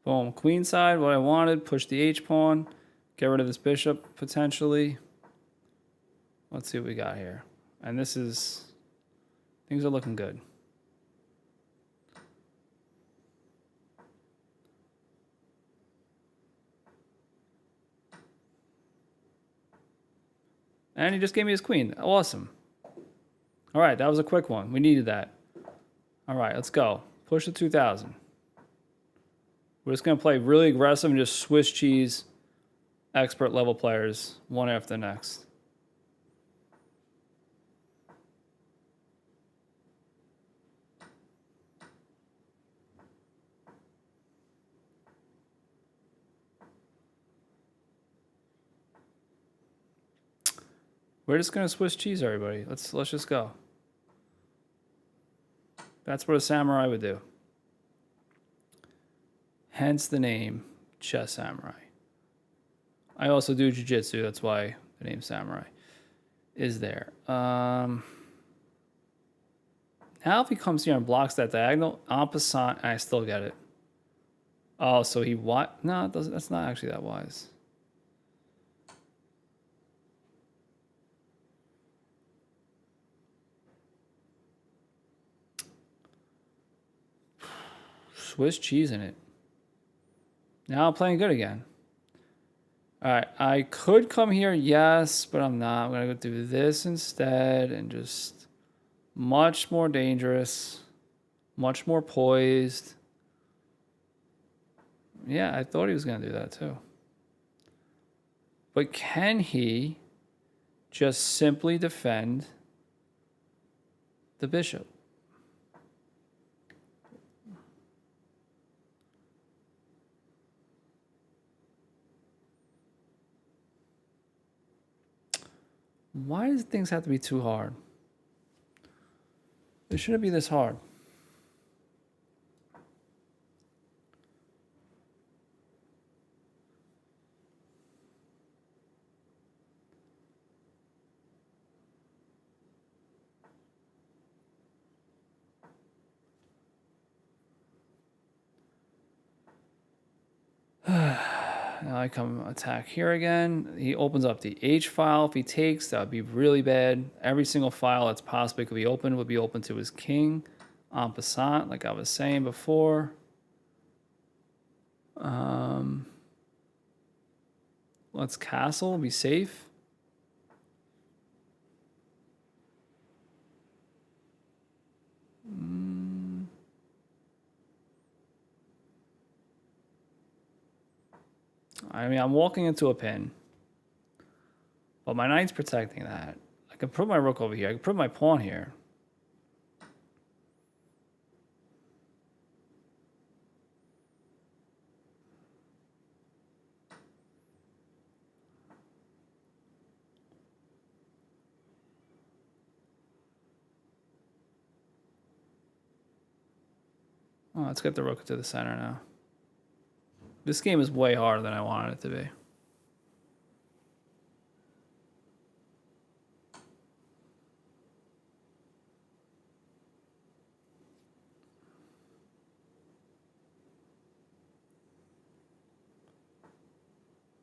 Boom. Queen side, what I wanted. Push the H-pawn. Get rid of this bishop, potentially. Let's see what we got here. And this is... things are looking good. And he just gave me his queen. Awesome. All right, that was a quick one. We needed that. All right, let's go. Push to 2,000. We're just going to play really aggressive and just Swiss cheese expert level players one after the next. We're just gonna Swiss cheese everybody. Let's just go. That's what a samurai would do. Hence the name Chess Samurai. I also do jiu-jitsu, that's why the name Samurai is there. Now if he comes here and blocks that diagonal, en passant, I still get it. Oh, so he what? No, it doesn't. That's not actually that wise. Swiss cheese in it. Now I'm playing good again. All right, I could come here, yes, but I'm not. I'm gonna go do this instead and just much more dangerous, much more poised. Yeah, I thought he was gonna do that too. But can he just simply defend the bishop? Why does things have to be too hard? It shouldn't be this hard. I come attack here again. He opens up the H file. If he takes, that would be really bad. Every single file that's possibly could be open would be open to his king. En passant, like I was saying before. Let's castle, be safe. I mean, I'm walking into a pin. But my knight's protecting that. I can put my rook over here. I can put my pawn here. Oh, let's get the rook to the center now. This game is way harder than I wanted it to be.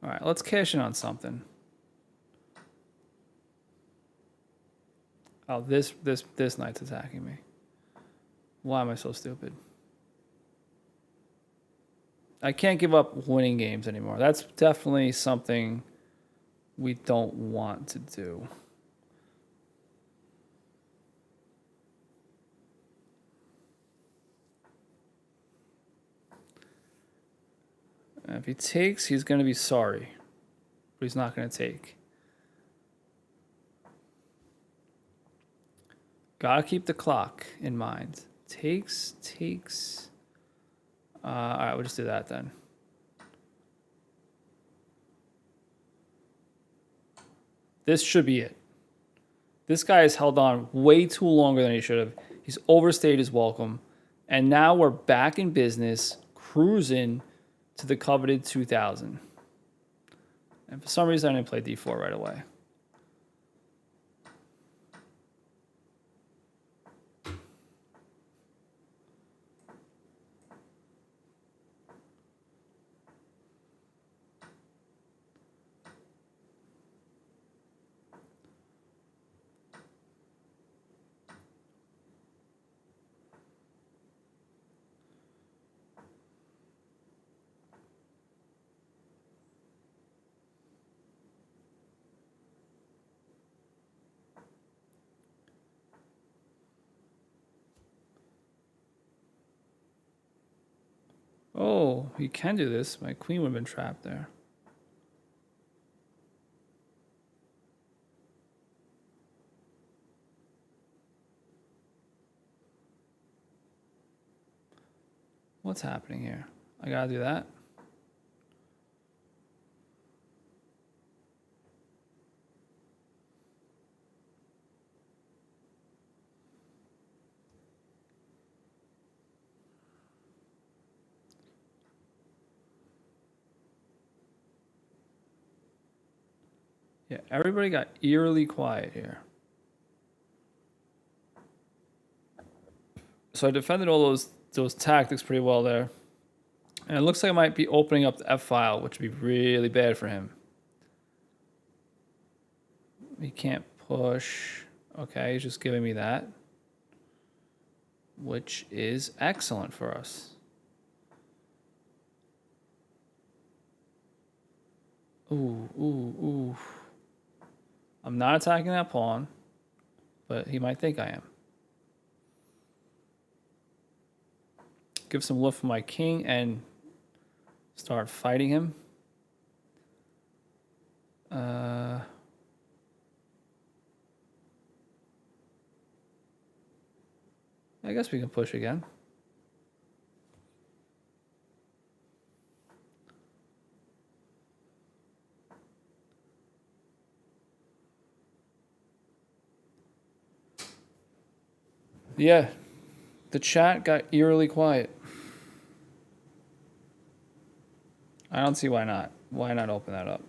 All right, let's cash in on something. Oh, this knight's attacking me. Why am I so stupid? I can't give up winning games anymore. That's definitely something we don't want to do. And if he takes, he's going to be sorry. But he's not going to take. Gotta keep the clock in mind. Takes. All right, we'll just do that then. This should be it. This guy has held on way too longer than he should have. He's overstayed his welcome. And now we're back in business, cruising to the coveted 2000. And for some reason, I didn't play d4 right away. Oh, he can do this. My queen would have been trapped there. What's happening here? I gotta do that. Yeah, everybody got eerily quiet here. So I defended all those tactics pretty well there. And it looks like I might be opening up the F file, which would be really bad for him. He can't push. Okay, he's just giving me that. Which is excellent for us. Ooh. I'm not attacking that pawn, but he might think I am. Give some lift for my king and start fighting him. I guess we can push again. Yeah, the chat got eerily quiet. I don't see why not. Why not open that up?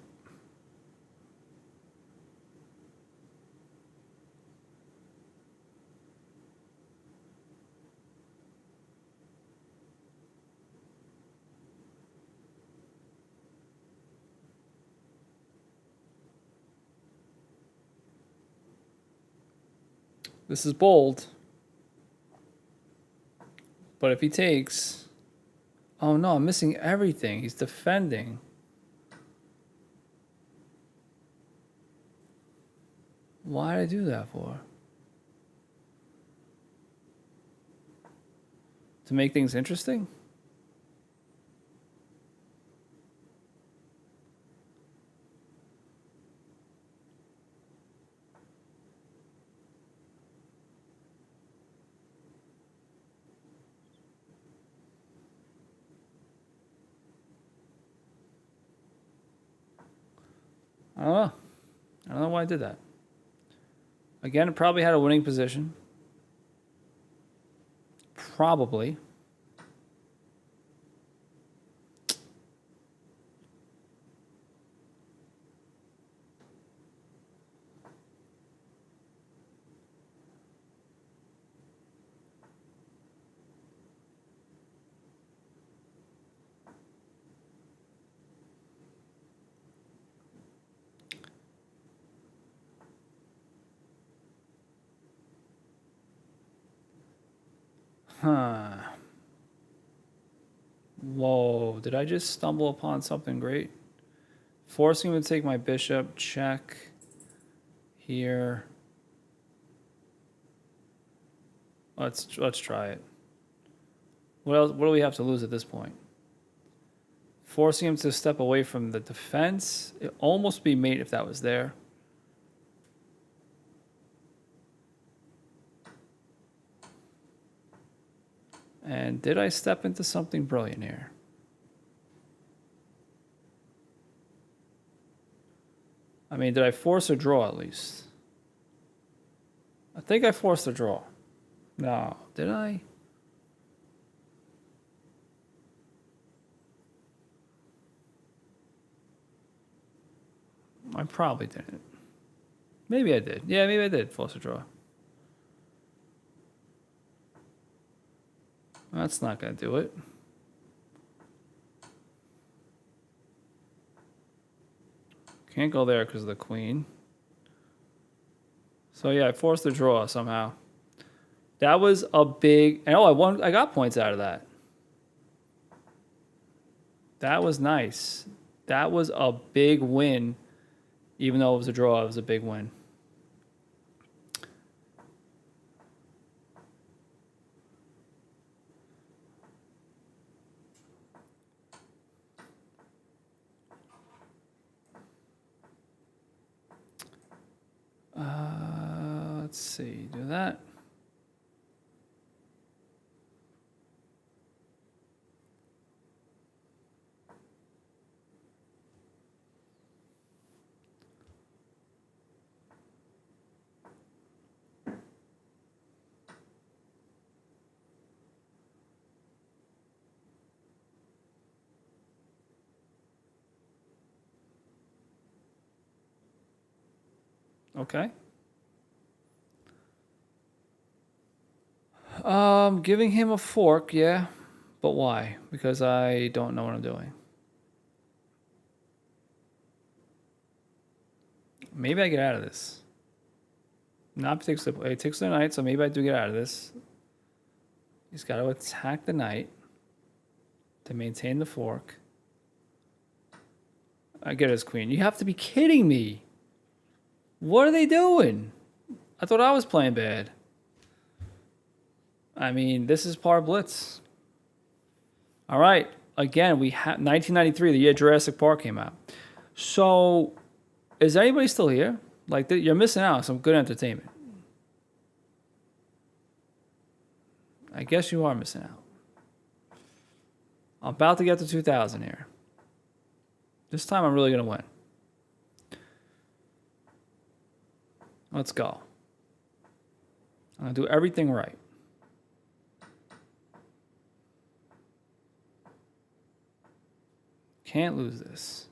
This is bold. But if he takes... Oh no, I'm missing everything. He's defending. Why did I do that for? To make things interesting? I don't know. I don't know why I did that. Again, it probably had a winning position. Probably. Huh. Whoa, did I just stumble upon something great? Forcing him to take my bishop, check. Here. Let's try it. What else? What do we have to lose at this point? Forcing him to step away from the defense. It'd almost be mate if that was there. And did I step into something brilliant here? I mean, did I force a draw at least? I think I forced a draw. No, did I? I probably didn't. Maybe I did. Yeah, maybe I did force a draw. That's not going to do it. Can't go there because of the queen. So yeah, I forced the draw somehow. That was a big... And oh, I got points out of that. That was nice. That was a big win. Even though it was a draw, it was a big win. Let's see, do that. Okay. Giving him a fork, yeah. But why? Because I don't know what I'm doing. Maybe I get out of this. Not particularly. It takes the knight, so maybe I do get out of this. He's got to attack the knight to maintain the fork. I get his queen. You have to be kidding me. What are they doing? I thought I was playing bad. I mean, this is par Blitz. All right. Again, we have 1993, the year Jurassic Park came out. So, is anybody still here? Like, you're missing out on some good entertainment. I guess you are missing out. I'm about to get to 2000 here. This time I'm really going to win. Let's go. I'm going to do everything right. Can't lose this.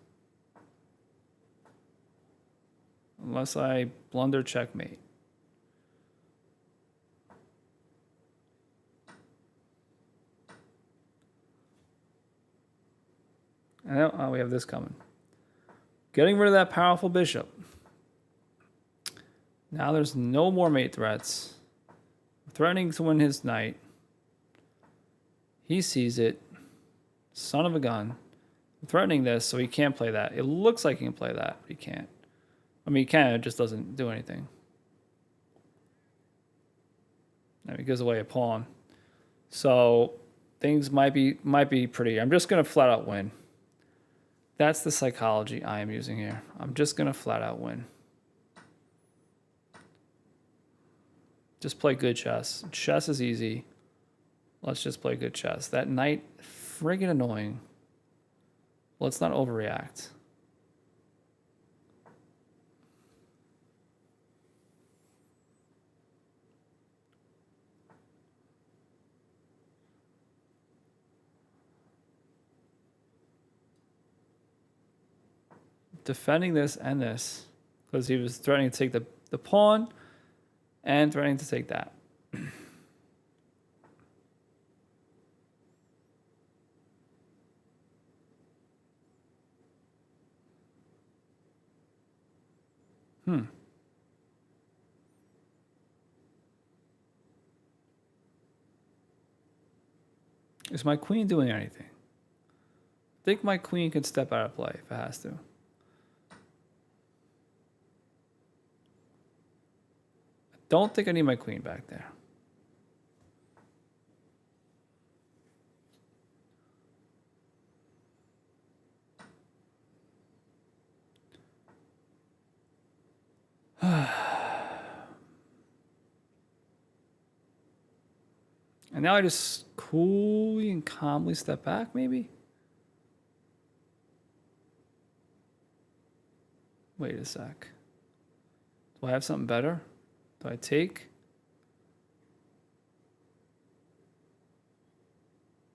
Unless I blunder checkmate. And oh, we have this coming. Getting rid of that powerful bishop. Now there's no more mate threats. threatening to win his knight. He sees it. Son of a gun. I'm threatening this, so he can't play that. It looks like he can play that, but he can't. I mean, he can, it just doesn't do anything. And he gives away a pawn. So things might be pretty. I'm just gonna flat out win. That's the psychology I am using here. I'm just gonna flat out win. Just play good chess. Chess is easy. Let's just play good chess. That knight, friggin' annoying. Let's not overreact. Defending this and this because he was threatening to take the pawn and threatening to take that. Is my queen doing anything? I think my queen can step out of play if it has to. Don't think I need my queen back there. And now I just coolly and calmly step back, maybe? Wait a sec. Do I have something better? Do I take?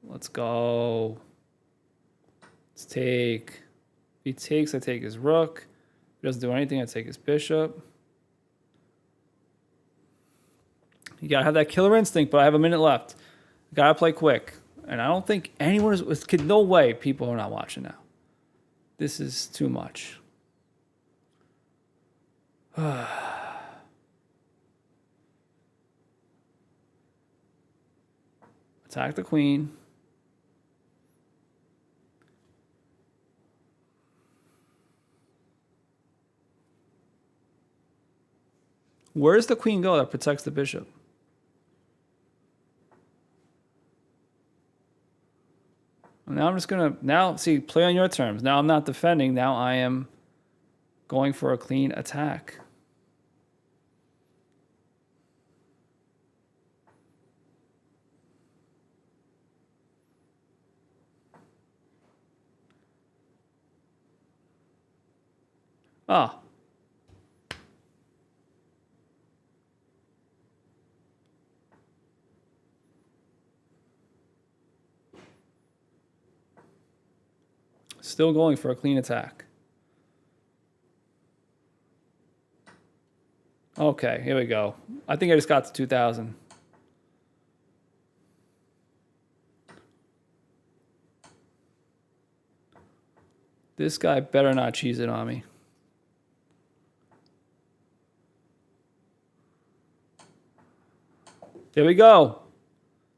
Let's go. Let's take. If he takes, I take his rook. If he doesn't do anything, I take his bishop. You gotta have that killer instinct, but I have a minute left. Gotta play quick. And I don't think anyone is, no way people are not watching now. This is too much. Attack the queen. Where does the queen go that protects the bishop? Now I'm just gonna, see, play on your terms. Now I'm not defending. Now I am going for a clean attack. Ah. Still going for a clean attack. Okay, here we go. I think I just got to 2,000. This guy better not cheese it on me. There we go.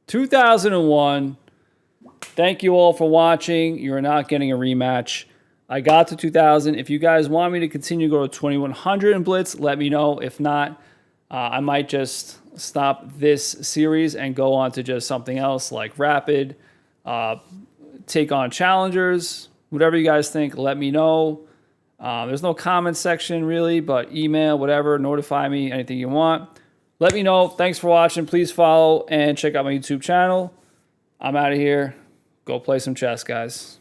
2001. Thank you all for watching. You're not getting a rematch. I got to 2000. If you guys want me to continue to go to 2100 in Blitz, let me know. If not, I might just stop this series and go on to just something else like Rapid, take on challengers, whatever you guys think, let me know. There's no comment section really, but email, whatever, notify me, anything you want. Let me know. Thanks for watching. Please follow and check out my YouTube channel. I'm out of here. Go play some chess, guys.